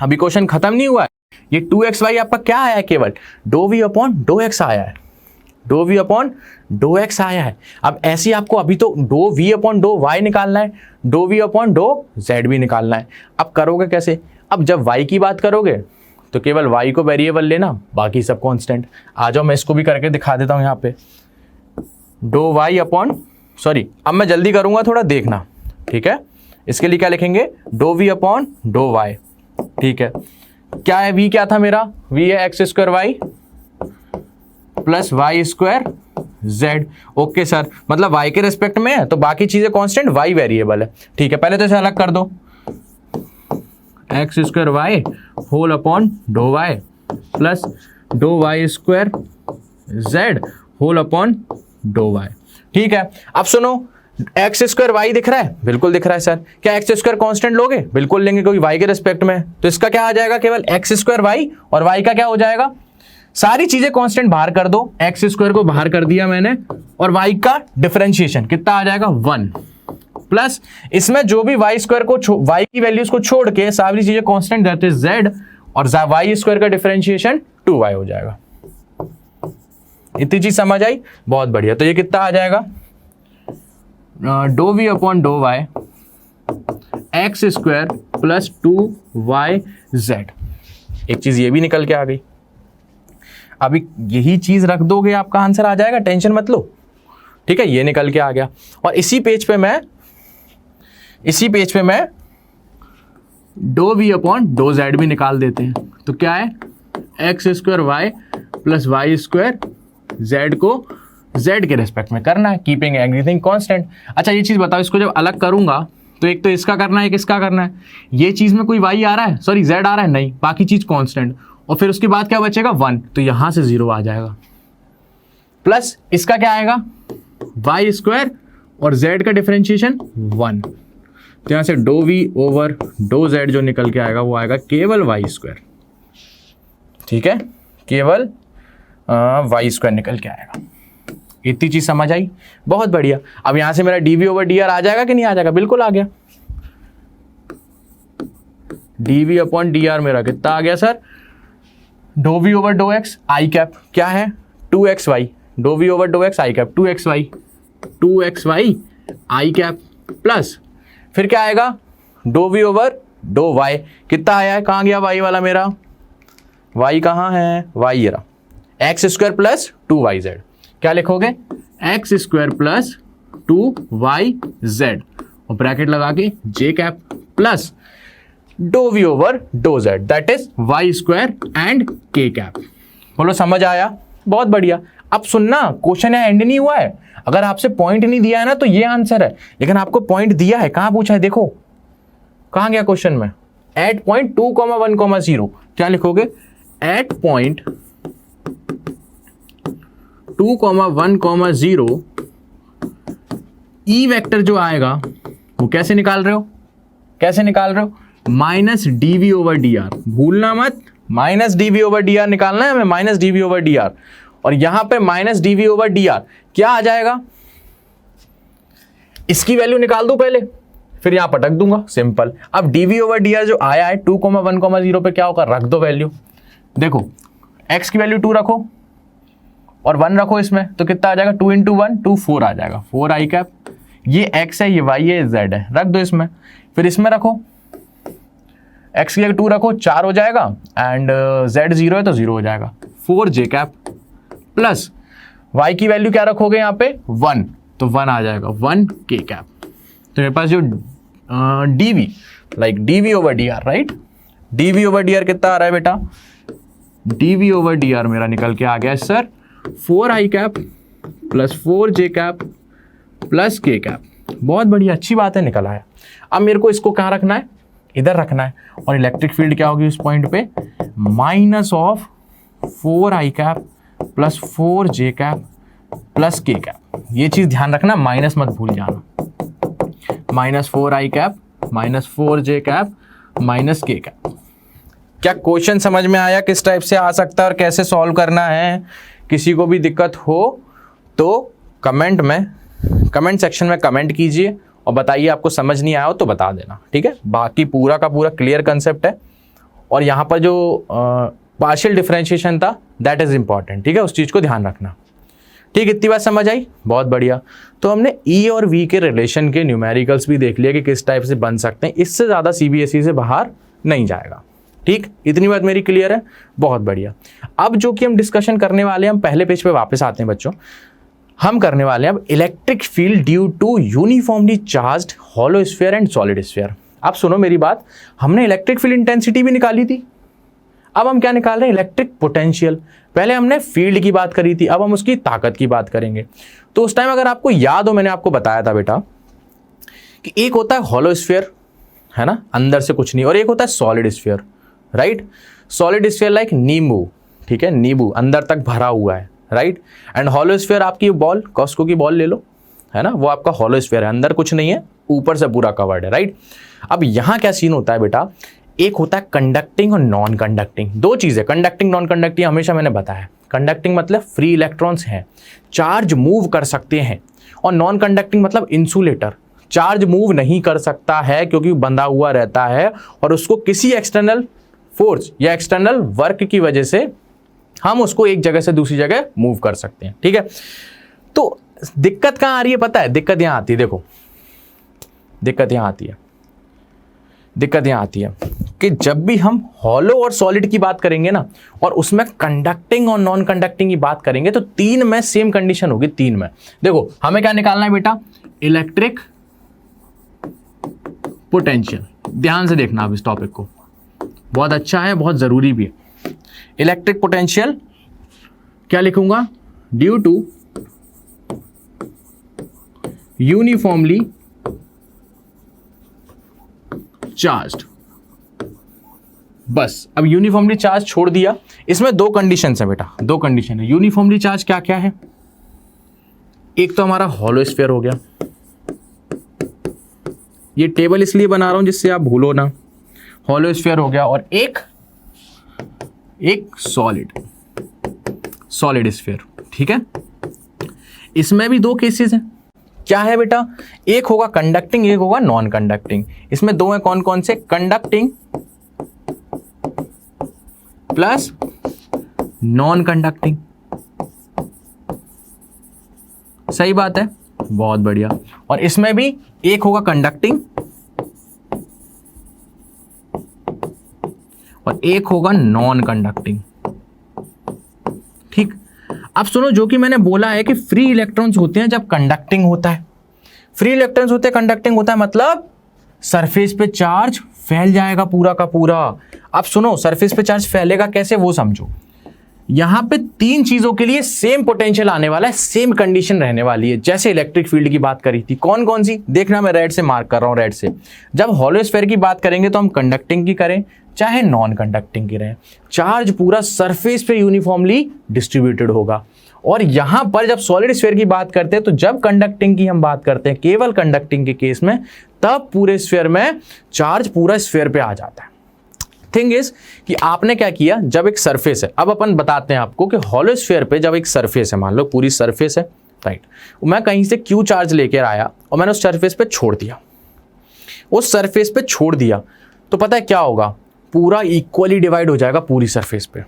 अभी क्वेश्चन खत्म नहीं हुआ है, ये 2xy आपका क्या आया है, केवल do v upon do x आया है, do v upon do x आया है। अब ऐसे आपको अभी तो do v upon do y निकालना है, do v upon do z भी निकालना है। अब करोगे कैसे, अब जब वाई की बात करोगे तो केवल वाई को वेरिएबल लेना, बाकी सब कॉन्स्टेंट। आ जाओ मैं इसको भी करके दिखा देता हूँ यहाँ पे, डो वाई अपॉन, सॉरी अब मैं जल्दी करूँगा थोड़ा देखना, ठीक है। इसके लिए क्या लिखेंगे, do v upon do y, ठीक है। क्या है v, क्या था मेरा v है x square y plus y square z. Okay sir, मतलब y के रेस्पेक्ट में है तो बाकी चीजें कांस्टेंट, y वेरिएबल है, ठीक है। पहले तो इसे अलग कर दो, x square y whole upon do y plus do y square z whole upon do y, ठीक है। अब सुनो, एक्स स्क्वायर वाई दिख रहा है, बिल्कुल दिख रहा है सर। क्या एक्स स्क्वायर कांस्टेंट लोगे, बिल्कुल लेंगे, क्योंकि वाई के रेस्पेक्ट में, तो इसका क्या आ जाएगा केवल एक्स स्क्वायर वाई, और वाई का क्या हो जाएगा, सारी चीजें कांस्टेंट बाहर कर दो, एक्स स्क्वायर को बाहर कर दिया मैंने, और वाई का डिफरेंशिएशन कितना आ जाएगा 1, प्लस इसमें जो भी वाई स्क्वायर को, वाई की वैल्यूज को छोड़ के सारी चीजें कांस्टेंट दैट इज जेड, और वाई स्क्वायर का डिफरेंशिएशन 2y हो जाएगा। इतनी चीज समझ आई, बहुत बढ़िया। तो ये कितना आ जाएगा, do v upon do y x square plus 2y z. एक चीज ये भी निकल के आ गई, अभी यही चीज रख दोगे आपका आंसर आ जाएगा, टेंशन मत लो, ठीक है। ये निकल के आ गया, और इसी पेज पे मैं do v upon do z भी निकाल देते हैं। तो क्या है, x square y plus y square z को जेड के रेस्पेक्ट में करना है, कीपिंग एवरीथिंग कांस्टेंट। अच्छा ये चीज बताओ, इसको जब अलग करूंगा तो एक तो इसका करना है, एक इसका करना है, ये चीज में कोई वाई आ रहा है, सॉरी जेड आ रहा है, नहीं, बाकी चीज कांस्टेंट, और फिर उसके बाद क्या बचेगा 1, तो यहां से 0 आ जाएगा, प्लस इसका क्या आएगा वाई स्क्वायर और जेड का डिफरेंशिएशन 1, तो यहां से do we over do z जो निकल के आएगा वो आएगा केवल वाई स्क्वायर, ठीक है, केवल वाई स्क्वायर निकल के आएगा। इतनी चीज समझ आई, बहुत बढ़िया। अब यहां से मेरा डीवी ओवर डी आर आ जाएगा कि नहीं आ जाएगा, बिल्कुल आ गया। डीवी अपॉन डी आर मेरा कितना आ गया sir, do we over do x i cap, क्या है 2xy, do we over do x i cap 2xy i cap, plus फिर क्या आएगा do we over do y, कितना आया है, कहाँ गया वाई वाला मेरा, वाई कहाँ है, वाई ये रहा, एक्स स्क्वायर प्लस 2yz, क्या लिखोगे एक्स स्क्वायर प्लस 2yz, और ब्रैकेट लगा के J cap plus do we over do Z that is Y square and K cap. बोलो समझ आया, बहुत बढ़िया। अब सुनना, क्वेश्चन यहाँ एंड नहीं हुआ है, अगर आपसे पॉइंट नहीं दिया है ना तो ये आंसर है, लेकिन आपको पॉइंट दिया है, कहाँ पूछा है, देखो कहाँ गया क्वेश्चन में, एट पॉइंट 2,1,0, क्या लिखोगे एट पॉइंट 2,1,0 ई वेक्टर जो आएगा वो कैसे निकाल रहे हो, minus d v over d r, भूलना मत, minus d v over d r निकालना है हमें, minus d v over d r, और यहां पे minus d v over d r क्या आ जाएगा, इसकी वैल्यू निकाल दूं पहले, फिर यहां पटक दूंगा, सिंपल। अब डीवी ओवर डी आर जो आया है 2,1,0 पे क्या होगा, रख दो वैल्यू, देखो x की वैल्यू 2 रखो और 1 रखो इसमें, तो कितना आ जाएगा 2 × 1 2 4 आ जाएगा, 4 आई कैप, ये x है, ये y है, z है, रख दो इसमें, फिर इसमें रखो x की जगह 2 रखो 4 हो जाएगा, एंड z 0 है तो 0 हो जाएगा, 4j कैप प्लस y की वैल्यू क्या रखोगे यहाँ पे 1, तो 1 आ जाएगा 1k कैप। तो मेरे पास जो dv like dv over dr, right, dv over dr कितना आ रहा है बेटा, dv ओवर dr मेरा निकल के आ गया sir 4i cap plus 4j cap plus k cap. बहुत बढ़िया, अच्छी बात है, निकल आया। अब मेरे को इसको कहाँ रखना है, इधर रखना है, और इलेक्ट्रिक फील्ड क्या होगी उस पॉइंट पे, minus of 4i cap plus 4j cap plus k cap. ये चीज ध्यान रखना, माइनस मत भूल जाना, minus 4i cap minus 4j cap minus k cap. क्या क्वेश्चन समझ में आया किस टाइप से आ सकता है और कैसे सॉल्व करना है? किसी को भी दिक्कत हो तो कमेंट सेक्शन में कमेंट कीजिए और बताइए, आपको समझ नहीं आया हो तो बता देना, ठीक है। बाकी पूरा का पूरा क्लियर कंसेप्ट है, और यहाँ पर जो पार्शियल डिफरेंशिएशन था दैट इज इंपॉर्टेंट, ठीक है, उस चीज़ को ध्यान रखना, ठीक। इतनी बात समझ आई, बहुत बढ़िया। तो हमने ई और वी के रिलेशन के न्यूमेरिकल्स भी देख लिया कि किस टाइप से बन सकते हैं, इससे ज़्यादा सीबीएसई से बाहर नहीं जाएगा, ठीक। इतनी बात मेरी क्लियर है, बहुत बढ़िया। अब जो कि हम डिस्कशन करने वाले हैं, हम पहले पेज पे वापस आते हैं बच्चों, हम करने वाले हैं अब electric field due to uniformly charged hollow sphere and solid sphere. अब सुनो मेरी बात, हमने इलेक्ट्रिक फील्ड इंटेंसिटी भी निकाली थी, अब हम क्या निकाल रहे हैं, इलेक्ट्रिक पोटेंशियल। पहले हमने फील्ड की बात करी थी, अब हम उसकी ताकत की बात करेंगे। तो उस टाइम अगर आपको याद हो, मैंने आपको बताया था बेटा कि एक होता है हॉलो स्फीयर, है ना, अंदर से कुछ नहीं, और एक होता है solid sphere, right. Solid sphere like नींबू, ठीक है, नींबू अंदर तक भरा हुआ है, राइट। एंड हॉलो स्फीयर आपकी बॉल, कॉस्को की बॉल ले लो, है ना, वो आपका हॉलो स्फीयर है, अंदर कुछ नहीं है, ऊपर से पूरा कवर्ड है, राइट। अब यहाँ क्या सीन होता है बेटा, एक होता है कंडक्टिंग और नॉन कंडक्टिंग, दो चीजें, कंडक्टिंग नॉन कंडक्टिंग हमेशा मैंने बताया। कंडक्टिंग मतलब फ्री इलेक्ट्रॉन्स हैं, चार्ज मूव कर सकते हैं, और नॉन कंडक्टिंग मतलब इंसुलेटर, चार्ज मूव नहीं कर सकता है क्योंकि बंधा हुआ रहता है, और उसको किसी एक्सटर्नल फोर्स या एक्सटर्नल वर्क की वजह से हम उसको एक जगह से दूसरी जगह मूव कर सकते हैं, ठीक है। तो दिक्कत कहाँ आ रही है पता है, दिक्कत यहाँ आती है, देखो दिक्कत यहाँ आती है, दिक्कत यहाँ आती है कि जब भी हम हॉलो और सॉलिड की बात करेंगे ना, और उसमें कंडक्टिंग और नॉन कंडक्टिंग की बात करेंगे, तो तीन में सेम कंडीशन होगी, तीन में। देखो हमें क्या निकालना है बेटा, इलेक्ट्रिक पोटेंशियल। ध्यान से देखना आप इस टॉपिक को, बहुत अच्छा है, बहुत जरूरी भी है। इलेक्ट्रिक पोटेंशियल क्या लिखूंगा, ड्यू टू यूनिफॉर्मली चार्ज्ड। बस अब यूनिफॉर्मली चार्ज छोड़ दिया, इसमें दो कंडीशन है बेटा, दो कंडीशन है। यूनिफॉर्मली चार्ज क्या क्या है, एक तो हमारा हॉलो स्फीयर हो गया, ये टेबल इसलिए बना रहा हूं जिससे आप भूलो ना, हॉलो स्फीयर हो गया, और एक सॉलिड स्फीयर, ठीक है। इसमें भी दो केसेस हैं, क्या है बेटा, एक होगा कंडक्टिंग, एक होगा नॉन कंडक्टिंग। इसमें दो हैं, कौन कौन से, कंडक्टिंग प्लस नॉन कंडक्टिंग। सही बात है, बहुत बढ़िया। और इसमें भी एक होगा कंडक्टिंग और एक होगा नॉन कंडक्टिंग, ठीक। अब सुनो, जो कि मैंने बोला है कि फ्री इलेक्ट्रॉन्स होते हैं जब कंडक्टिंग होता है, फ्री इलेक्ट्रॉन्स होते हैं कंडक्टिंग होता है, मतलब सरफेस पे चार्ज फैल जाएगा पूरा का पूरा। अब सुनो, सरफेस पे चार्ज फैलेगा कैसे वो समझो। यहां पे तीन चीजों के लिए सेम पोटेंशियल आने वाला है, सेम कंडीशन रहने वाली है, जैसे इलेक्ट्रिक फील्ड की बात करी थी। कौन कौन सी देखना, मैं रेड से मार्क कर रहा हूं, रेड से। जब हॉलो स्फीयर की बात करेंगे तो हम कंडक्टिंग की करें चाहे नॉन कंडक्टिंग की रहे, चार्ज पूरा सरफेस पे यूनिफॉर्मली डिस्ट्रीब्यूटेड होगा। और यहां पर जब सॉलिड स्फीयर की बात करते हैं, तो जब कंडक्टिंग की हम बात करते हैं, केवल कंडक्टिंग के केस में, तब पूरे स्फीयर में चार्ज पूरा स्फीयर पे आ जाता है। थिंग इज कि आपने क्या किया, जब एक सरफेस है, अब अपन बताते हैं आपको कि हॉलो स्फीयर पे जब एक सरफेस है, मान लो पूरी सरफेस है, राइट, मैं कहीं से क्यू चार्ज लेकर आया और मैंने उस सरफेस पे छोड़ दिया, उस सरफेस पे छोड़ दिया, तो पता है क्या होगा, पूरा इक्वली डिवाइड हो जाएगा पूरी सरफेस पे,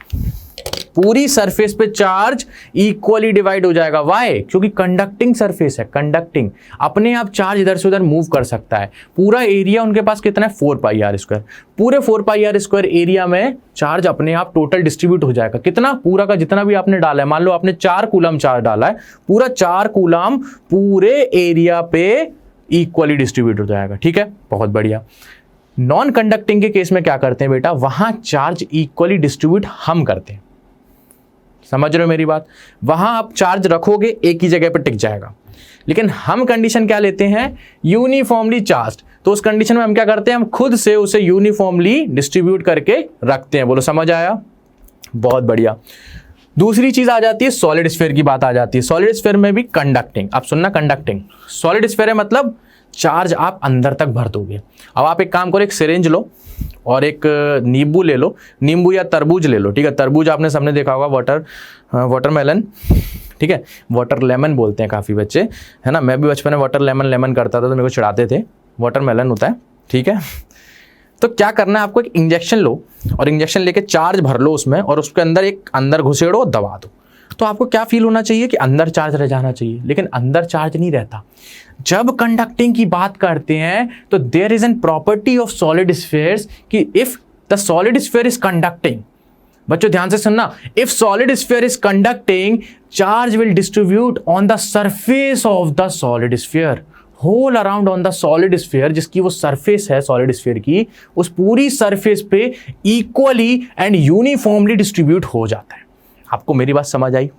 पूरी सरफेस पे चार्ज इक्वली डिवाइड हो जाएगा। वाई? क्योंकि कंडक्टिंग सरफेस है, कंडक्टिंग, अपने आप चार्ज इधर से उधर मूव कर सकता है। पूरा एरिया उनके पास कितना है? 4πr²। पूरे 4πr² एरिया में चार्ज अपने आप टोटल डिस्ट्रीब्यूट हो जाएगा। कितना? पूरा का जितना भी आपने डाला है, मान लो आपने 4 कूलम चार्ज डाला है, पूरा 4 कूलम पूरे एरिया पे इक्वली डिस्ट्रीब्यूट हो जाएगा। ठीक है, बहुत बढ़िया। नॉन कंडक्टिंग के केस में क्या करते हैं बेटा? वहां चार्ज इक्वली डिस्ट्रीब्यूट हम करते हैं। समझ रहे हो मेरी बात? वहां आप चार्ज रखोगे एक ही जगह पर टिक जाएगा, लेकिन हम कंडीशन क्या लेते हैं? Uniformly charge. तो उस कंडीशन में हम क्या करते हैं? हम खुद से उसे यूनिफॉर्मली डिस्ट्रीब्यूट करके रखते हैं। बोलो समझ आया? बहुत बढ़िया। दूसरी चीज आ जाती है सॉलिड स्फीयर की बात आ जाती है। सॉलिड स्फीयर में भी कंडक्टिंग, अब सुनना, कंडक्टिंग सॉलिड स्फीयर है मतलब चार्ज आप अंदर तक भर दोगे। अब आप एक काम करो, एक सिरिंज लो और एक नींबू ले लो, नींबू या तरबूज ले लो। ठीक है, तरबूज आपने सबने देखा होगा, वाटरमेलन, ठीक है, वाटर लेमन बोलते हैं काफ़ी बच्चे, है ना। मैं भी बचपन में वाटर लेमन करता था तो मेरे को चिढ़ाते थे, वाटरमेलन होता है। ठीक है, तो क्या करना है आपको? एक इंजेक्शन लो और इंजेक्शन लेके चार्ज भर लो उसमें, और उसके अंदर घुसेड़ो, दबा दो। तो आपको क्या फील होना चाहिए? कि अंदर चार्ज रह जाना चाहिए, लेकिन अंदर चार्ज नहीं रहता। जब कंडक्टिंग की बात करते हैं तो there is an property of solid spheres कि if the solid sphere is conducting, बच्चों ध्यान से सुनना, if solid sphere is conducting, charge will distribute on the surface of the solid sphere, whole around on the solid sphere, जिसकी वो surface है solid sphere की, उस पूरी सरफेस पे इक्वली एंड यूनिफॉर्मली डिस्ट्रीब्यूट हो जाता है। आपको मेरी बात समझ आई?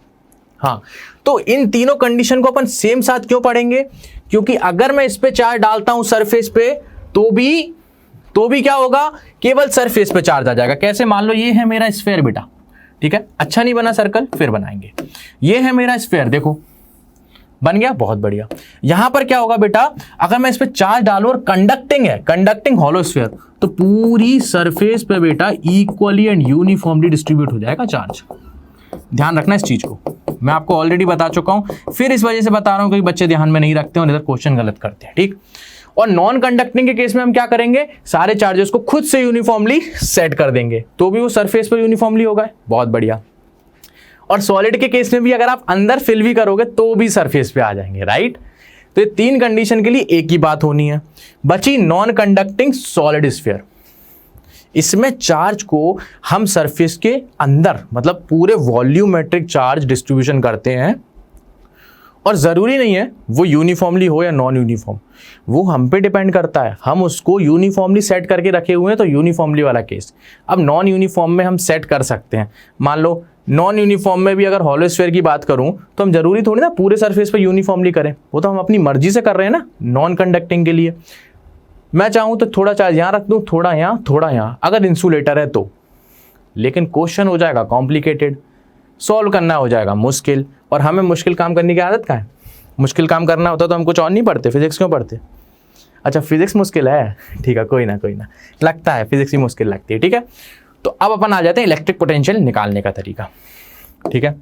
हाँ, तो इन तीनों कंडीशन को अपन सेम साथ क्यों पढ़ेंगे? क्योंकि अगर मैं इस पे चार्ज डालता हूं सरफेस पे तो भी क्या होगा? केवल सरफेस पे चार्ज आ जाएगा। कैसे? मान लो ये है मेरा स्फीयर बेटा, ठीक है, अच्छा नहीं बना सर्कल, फिर बनाएंगे। ये है मेरा स्फीयर, देखो बन गया, बहुत बढ़िया। यहां पर क्या होगा बेटा? अगर मैं इस पे चार्ज डालूं और कंडक्टिंग है, कंडक्टिंग हॉलो स्फीयर, तो पूरी सरफेस पे बेटा इक्वली एंड यूनिफॉर्मली डिस्ट्रीब्यूट हो जाएगा चार्ज। ध्यान रखना इस चीज को, मैं आपको ऑलरेडी बता चुका हूं, फिर इस वजह से बता रहा हूं कि बच्चे ध्यान में नहीं रखते हैं और इधर क्वेश्चन गलत करते हैं। ठीक, और नॉन कंडक्टिंग के केस में हम क्या करेंगे? सारे चार्जेस को खुद से यूनिफॉर्मली सेट कर देंगे, तो भी वो सरफेस पर यूनिफॉर्मली होगा। बहुत बढ़िया। और सॉलिड के केस में भी अगर आप अंदर फिल भी करोगे तो भी सरफेस पे आ जाएंगे, राइट। तो ये तीन कंडीशन के लिए एक ही बात होनी है। बची नॉन कंडक्टिंग सॉलिड स्फीयर, इसमें चार्ज को हम सरफेस के अंदर मतलब पूरे वॉल्यूमेट्रिक चार्ज डिस्ट्रीब्यूशन करते हैं, और जरूरी नहीं है वो यूनिफॉर्मली हो या नॉन यूनिफॉर्म, वो हम पे डिपेंड करता है। हम उसको यूनिफॉर्मली सेट करके रखे हुए हैं तो यूनिफॉर्मली वाला केस। अब नॉन यूनिफॉर्म में हम सेट कर सकते हैं। मान लो नॉन यूनिफॉर्म में भी अगर हॉलो स्फीयर की बात करूं तो हम जरूरी थोड़ी ना पूरे सरफेस पे यूनिफॉर्मली करें, वो तो हम अपनी मर्जी से कर रहे हैं ना। नॉन कंडक्टिंग के लिए मैं चाहूं तो थोड़ा चार्ज यहां रख दूं, थोड़ा यहां, थोड़ा यहां, अगर इंसुलेटर है तो। लेकिन क्वेश्चन हो जाएगा कॉम्प्लिकेटेड, सॉल्व करना हो जाएगा मुश्किल, और हमें मुश्किल काम करने की आदत कहाँ है? मुश्किल काम करना होता तो हम कुछ और नहीं पढ़ते, फिजिक्स क्यों पढ़ते? अच्छा फिजिक्स मुश्किल है, ठीक है, कोई ना, लगता है फिजिक्स ही मुश्किल लगती है। ठीक है, तो अब अपन आ जाते हैं इलेक्ट्रिक पोटेंशियल निकालने का तरीका। ठीक है,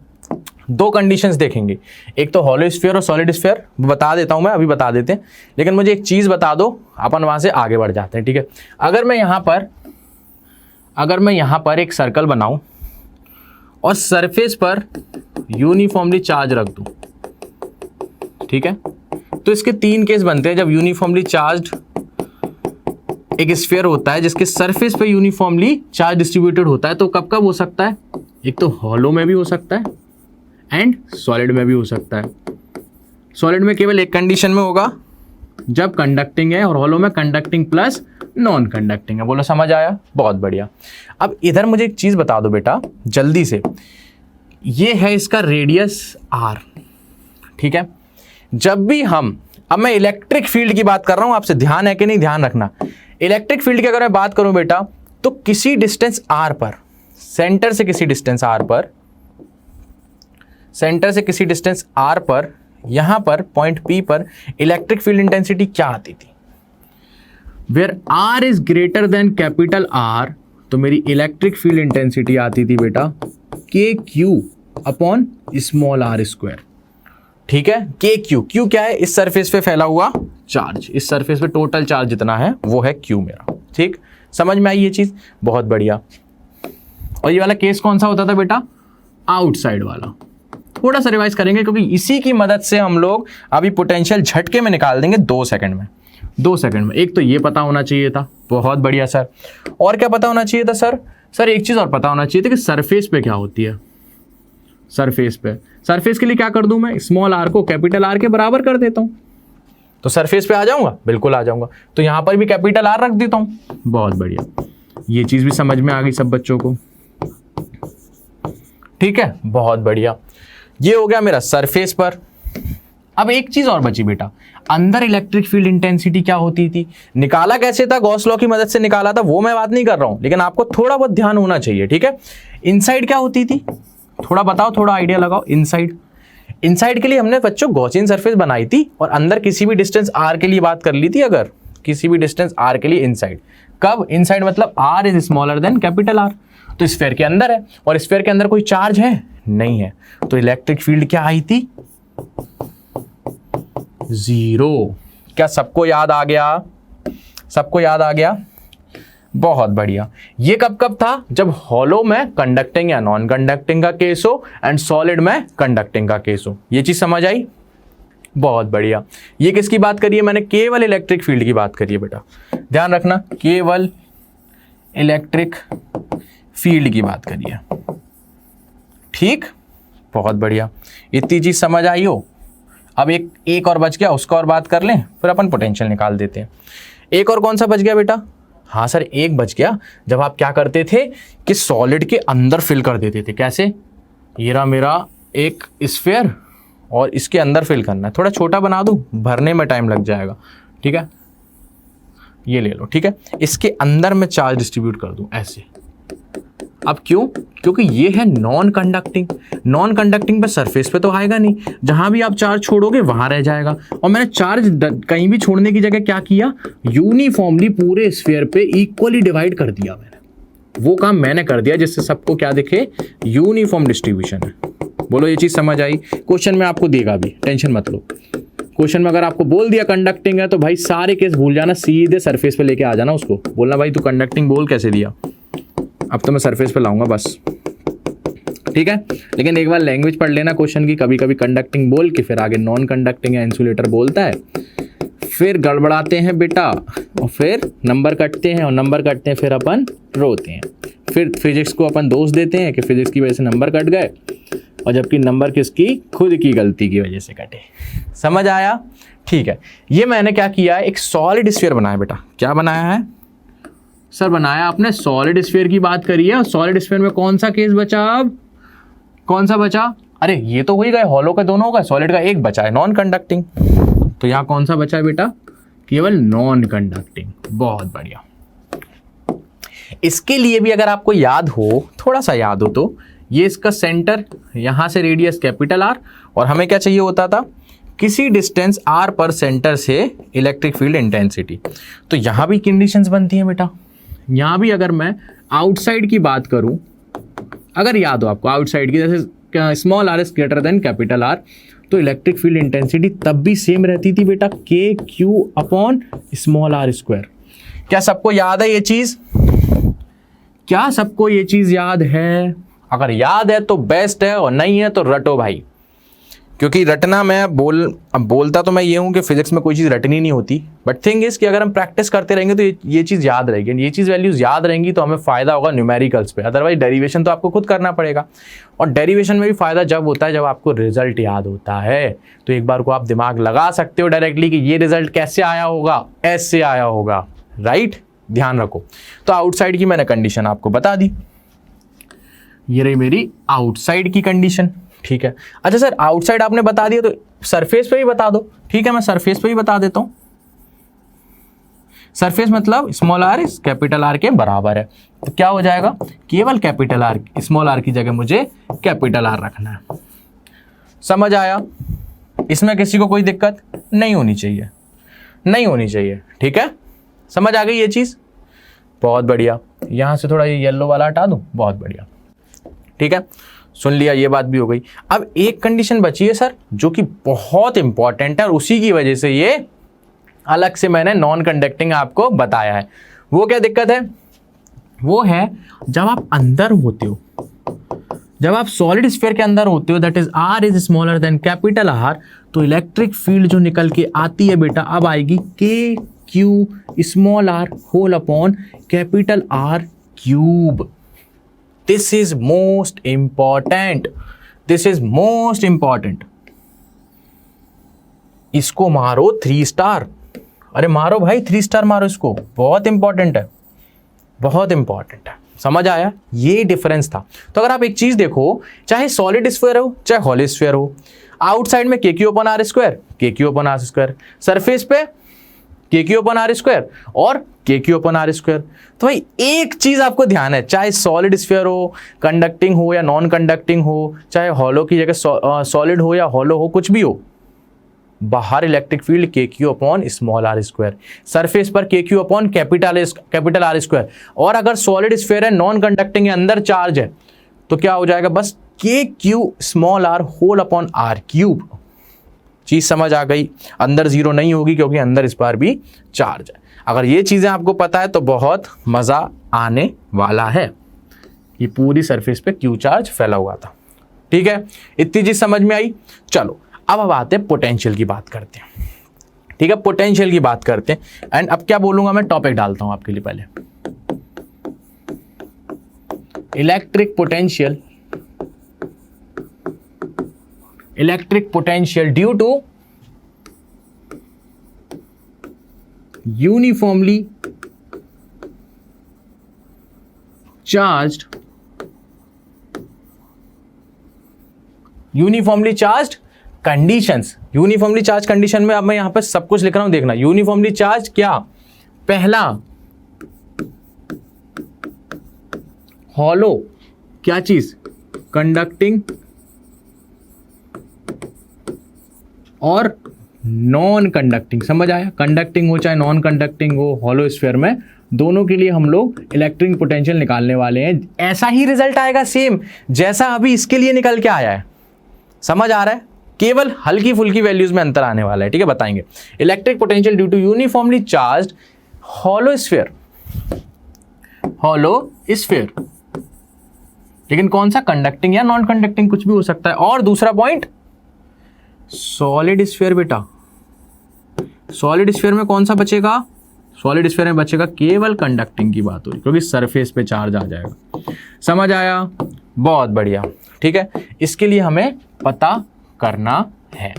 दो कंडीशंस देखेंगे, एक तो हॉलो स्फीयर और सॉलिड स्फीयर, बता देता हूं मैं, अभी बता देते हैं, लेकिन मुझे एक चीज बता दो, अपन वहां से आगे बढ़ जाते हैं। ठीक है, अगर मैं यहां पर एक सर्कल बनाऊं और सरफेस पर यूनिफॉर्मली चार्ज रख दूं, ठीक है, तो इसके तीन केस बनते हैं। जब यूनिफॉर्मली चार्ज एक स्फीयर होता है जिसके सरफेस पे यूनिफॉर्मली चार्ज डिस्ट्रीब्यूटेड होता है, तो कब कब हो सकता है? एक तो हॉलो में भी हो सकता है एंड सॉलिड में भी हो सकता है। सॉलिड में केवल एक कंडीशन में होगा, जब कंडक्टिंग है, और हॉलो में कंडक्टिंग प्लस नॉन कंडक्टिंग है। बोलो समझ आया? बहुत बढ़िया। अब इधर मुझे एक चीज बता दो बेटा जल्दी से, ये है इसका रेडियस r, ठीक है। जब भी अब मैं इलेक्ट्रिक फील्ड की बात कर रहा हूं, आपसे ध्यान है कि नहीं, ध्यान रखना। इलेक्ट्रिक फील्ड की अगर मैं बात करूं बेटा, तो किसी डिस्टेंस r पर, सेंटर से किसी डिस्टेंस r पर, यहां पर पॉइंट P पर इलेक्ट्रिक फील्ड इंटेंसिटी क्या आती थी? Where r is greater than capital R, तो मेरी इलेक्ट्रिक फील्ड इंटेंसिटी आती थी बेटा KQ upon small r square. ठीक है, क्यू क्या है? इस सरफेस पे फैला हुआ चार्ज, इस सरफेस पे टोटल चार्ज जितना है वो है क्यू मेरा। ठीक, समझ में आई ये चीज? बहुत बढ़िया। और ये वाला केस कौन सा होता था बेटा? आउटसाइड वाला। थोड़ा सा रिवाइज करेंगे क्योंकि इसी की मदद से हम लोग अभी पोटेंशियल झटके में निकाल देंगे 2 सेकंड में। 2 सेकंड में। एक तो ये पता होना चाहिए था, बहुत बढ़िया सर। और क्या पता होना चाहिए था सर? सर एक चीज और पता होना चाहिए था कि सरफेस पे क्या होती है। सरफेस के लिए क्या कर दूं मैं? स्मॉल आर को कैपिटल आर के बराबर कर देता हूं, तो सरफेस पे आ जाऊंगा, बिल्कुल आ जाऊंगा। तो यहां पर भी कैपिटल आर रख देता हूं। बहुत बढ़िया, ये चीज भी समझ में आ गई सब बच्चों को। ठीक है, बहुत बढ़िया। ये हो गया मेरा सरफेस पर। अब एक चीज और बची बेटा, अंदर इलेक्ट्रिक फील्ड इंटेंसिटी क्या होती थी? निकाला कैसे था? गॉस लॉ की मदद से निकाला था, वो मैं बात नहीं कर रहा हूं, लेकिन आपको थोड़ा बहुत ध्यान होना चाहिए। ठीक है, इनसाइड क्या होती थी? थोड़ा बताओ, थोड़ा आइडिया लगाओ। इनसाइड के लिए हमने बच्चों गॉसियन सरफेस बनाई थी और अंदर किसी भी डिस्टेंस आर के लिए बात कर ली थी, अगर किसी भी डिस्टेंस आर के लिए इनसाइड। कब इनसाइड? मतलब r is smaller than capital R. तो स्फीयर के अंदर है, और स्फीयर के अंदर कोई चार्ज है? नहीं है। तो इलेक्ट्रिक फील्ड क्या आई थी? 0। क्या सबको याद आ गया? सबको याद आ गया? बहुत बढ़िया। ये कब था? जब हॉलो में कंडक्टिंग या नॉन कंडक्टिंग का केस हो एंड सॉलिड में कंडक्टिंग का केस हो। ये चीज समझ आई? बहुत बढ़िया। ये किसकी बात करी है मैंने? केवल इलेक्ट्रिक फील्ड की बात करी है बेटा, ध्यान रखना, केवल इलेक्ट्रिक फील्ड की बात करी है। ठीक, बहुत बढ़िया। इतनी चीज समझ आई हो? अब एक और बच गया, उसका और बात कर लें, फिर अपन पोटेंशियल निकाल देते हैं। एक और कौन सा बच गया बेटा? हाँ सर, एक बच गया जब आप क्या करते थे कि सॉलिड के अंदर फिल कर देते थे। कैसे? ये रहा मेरा एक स्फीयर और इसके अंदर फिल करना है। थोड़ा छोटा बना दूं, भरने में टाइम लग जाएगा। ठीक है, ये ले लो। ठीक है, इसके अंदर मैं चार्ज डिस्ट्रीब्यूट कर दूं ऐसे। अब क्यों? क्योंकि ये है नॉन कंडक्टिंग। नॉन कंडक्टिंग पे सरफेस पे तो आएगा नहीं, जहां भी आप चार्ज छोड़ोगे वहां रह जाएगा। और मैंने चार्ज कहीं भी छोड़ने की जगह क्या किया? यूनिफॉर्मली पूरे स्फीयर पे इक्वली डिवाइड कर दिया। मैंने वो काम मैंने कर दिया जिससे सबको क्या दिखे? यूनिफॉर्म डिस्ट्रीब्यूशन है। बोलो, ये चीज समझ आई? क्वेश्चन में आपको देगा भी, टेंशन मत लो। क्वेश्चन में अगर आपको बोल दिया कंडक्टिंग है तो भाई सारे केस भूल जाना, सीधे सरफेस पे लेके आ जाना उसको। बोलना भाई तू कंडक्टिंग बोल कैसे दिया, अब तो मैं सरफेस पे लाऊंगा बस। ठीक है, लेकिन एक बार लैंग्वेज पढ़ लेना क्वेश्चन की। कभी कभी कंडक्टिंग बोल के फिर आगे नॉन कंडक्टिंग या इंसुलेटर बोलता है, फिर गड़बड़ाते हैं बेटा, और फिर नंबर कटते हैं, और नंबर कटते हैं फिर अपन रोते हैं। फिर फिजिक्स को अपन दोष देते हैं कि फिजिक्स की वजह से नंबर कट गए, और जबकि नंबर किसकी? खुद की गलती की वजह से कटे। समझ आया? ठीक है, ये मैंने क्या किया है? एक सॉलिड स्फीयर बनाया बेटा। क्या बनाया है सर? बनाया आपने सॉलिड स्फीयर की बात करी है। और सॉलिड स्फीयर में कौन सा केस बचा? अब कौन सा बचा? अरे ये तो हो ही गए, हॉलो का दोनों होगा, सॉलिड का एक बचा है नॉन कंडक्टिंग। तो यहाँ कौन सा बचा है बेटा? केवल नॉन कंडक्टिंग। बहुत बढ़िया। इसके लिए भी अगर आपको याद हो, थोड़ा सा याद हो, तो ये इसका सेंटर, यहां से रेडियस कैपिटल आर, और हमें क्या चाहिए होता था? किसी डिस्टेंस आर पर सेंटर से इलेक्ट्रिक फील्ड इंटेंसिटी। तो यहां भी कंडीशंस बनती हैं बेटा। यहां भी अगर मैं आउटसाइड की बात करूं, अगर याद हो आपको आउटसाइड की, जैसे small r is greater than capital R, तो इलेक्ट्रिक फील्ड इंटेंसिटी तब भी सेम रहती थी बेटा, k Q upon small are square. क्या सबको याद है ये चीज? क्या सबको ये चीज याद है? अगर याद है तो बेस्ट है, और नहीं है तो रटो भाई। क्योंकि रटना मैं बोलता तो मैं ये हूं कि फिजिक्स में कोई चीज़ रटनी नहीं होती, बट थिंग इज कि अगर हम प्रैक्टिस करते रहेंगे तो ये चीज़ याद रहेगी, ये चीज़ वैल्यूज याद रहेंगी तो हमें फायदा होगा न्यूमेरिकल्स पे। अदरवाइज डेरिवेशन तो आपको खुद करना पड़ेगा, और डेरिवेशन में भी फायदा जब होता है जब आपको रिजल्ट याद होता है। तो एक बार को आप दिमाग लगा सकते हो डायरेक्टली कि ये रिजल्ट कैसे आया होगा, ऐसे आया होगा, राइट? ध्यान रखो। तो आउटसाइड की मैंने कंडीशन आपको बता दी, ये रही मेरी आउटसाइड की कंडीशन। ठीक है, अच्छा सर आउटसाइड आपने बता दिया तो सरफेस पे भी बता दो। ठीक है, मैं सरफेस पे भी बता देता हूं। सरफेस मतलब स्मॉल आर इस कैपिटल आर के बराबर है, तो क्या हो जाएगा? केवल कैपिटल आर, स्मॉल आर की जगह मुझे कैपिटल आर रखना है। समझ आया? इसमें किसी को कोई दिक्कत नहीं होनी चाहिए, नहीं होनी चाहिए। ठीक है, समझ आ गई ये चीज? बहुत बढ़िया। यहां से थोड़ा ये येलो वाला हटा दूं, बहुत बढ़िया। ठीक है, सुन लिया, ये बात भी हो गई। अब एक कंडीशन बची है सर जो कि बहुत इंपॉर्टेंट है, और उसी की वजह से ये अलग से मैंने नॉन कंडक्टिंग आपको बताया है। वो क्या दिक्कत है? वो है जब आप अंदर होते हो, जब आप सॉलिड स्फीयर के अंदर होते हो, that is r is smaller than capital R, तो इलेक्ट्रिक फील्ड जो निकल के आती है बेटा अब आएगी k q small r whole upon capital R cube. This is most important, this is most important. इसको मारो 3 स्टार, अरे मारो भाई 3 स्टार मारो इसको, बहुत इंपॉर्टेंट है, बहुत इंपॉर्टेंट है। समझ आया? ये डिफरेंस था। तो अगर आप एक चीज देखो, चाहे सॉलिड स्फीयर हो चाहे हॉलो स्फीयर हो, आउटसाइड में k Q upon r square, k Q upon r square, surface पे के क्यू अपन आर स्क्वायर और के क्यू अपन आर स्क्वायर। तो भाई एक चीज आपको ध्यान है, चाहे सॉलिड स्फीयर हो, कंडक्टिंग हो या नॉन कंडक्टिंग हो, चाहे हॉलो की जगह सॉलिड हो या हॉलो हो, कुछ भी हो, बाहर electric field k Q upon small are square, surface पर k Q upon capital R square. और अगर सॉलिड स्फीयर है, नॉन कंडक्टिंग है, अंदर चार्ज है, तो क्या हो जाएगा, बस k q small r whole upon r cube. चीज समझ आ गई? अंदर जीरो नहीं होगी क्योंकि अंदर इस बार भी चार्ज है। अगर ये चीजें आपको पता है तो बहुत मजा आने वाला है। ये पूरी सरफेस पे क्यू चार्ज फैला हुआ था। ठीक है, इतनी चीज समझ में आई। चलो अब आते हैं पोटेंशियल की बात करते हैं। ठीक है, पोटेंशियल की बात करते हैं। एंड अब क्या बोलूंगा मैं, टॉपिक डालता हूं आपके लिए पहले। Electric potential, electric potential due to uniformly charged, uniformly charged conditions. Uniformly charge condition में अब मैं यहां पर सब कुछ लिख रहा हूं, देखना। यूनिफॉर्मली चार्ज क्या, पहला हॉलो, क्या चीज, कंडक्टिंग और नॉन कंडक्टिंग। समझ आया? कंडक्टिंग हो चाहे नॉन कंडक्टिंग हो, हॉलो स्फीयर में दोनों के लिए हम लोग इलेक्ट्रिक पोटेंशियल निकालने वाले हैं। ऐसा ही रिजल्ट आएगा सेम जैसा अभी इसके लिए निकल के आया है। समझ आ रहा है? केवल हल्की फुल्की वैल्यूज में अंतर आने वाला है। ठीक है, बताएंगे। Electric potential due to uniformly charged hollow sphere, hollow sphere, लेकिन कौन सा, कंडक्टिंग या नॉन कंडक्टिंग, कुछ भी हो सकता है। और दूसरा पॉइंट, सॉलिड स्फीयर बेटा, सॉलिड स्फीयर में कौन सा बचेगा, सॉलिड स्फीयर में बचेगा केवल कंडक्टिंग की बात हो रही, क्योंकि सरफेस पे चार्ज आ जाएगा। समझ आया? बहुत बढ़िया। ठीक है, इसके लिए हमें पता करना है।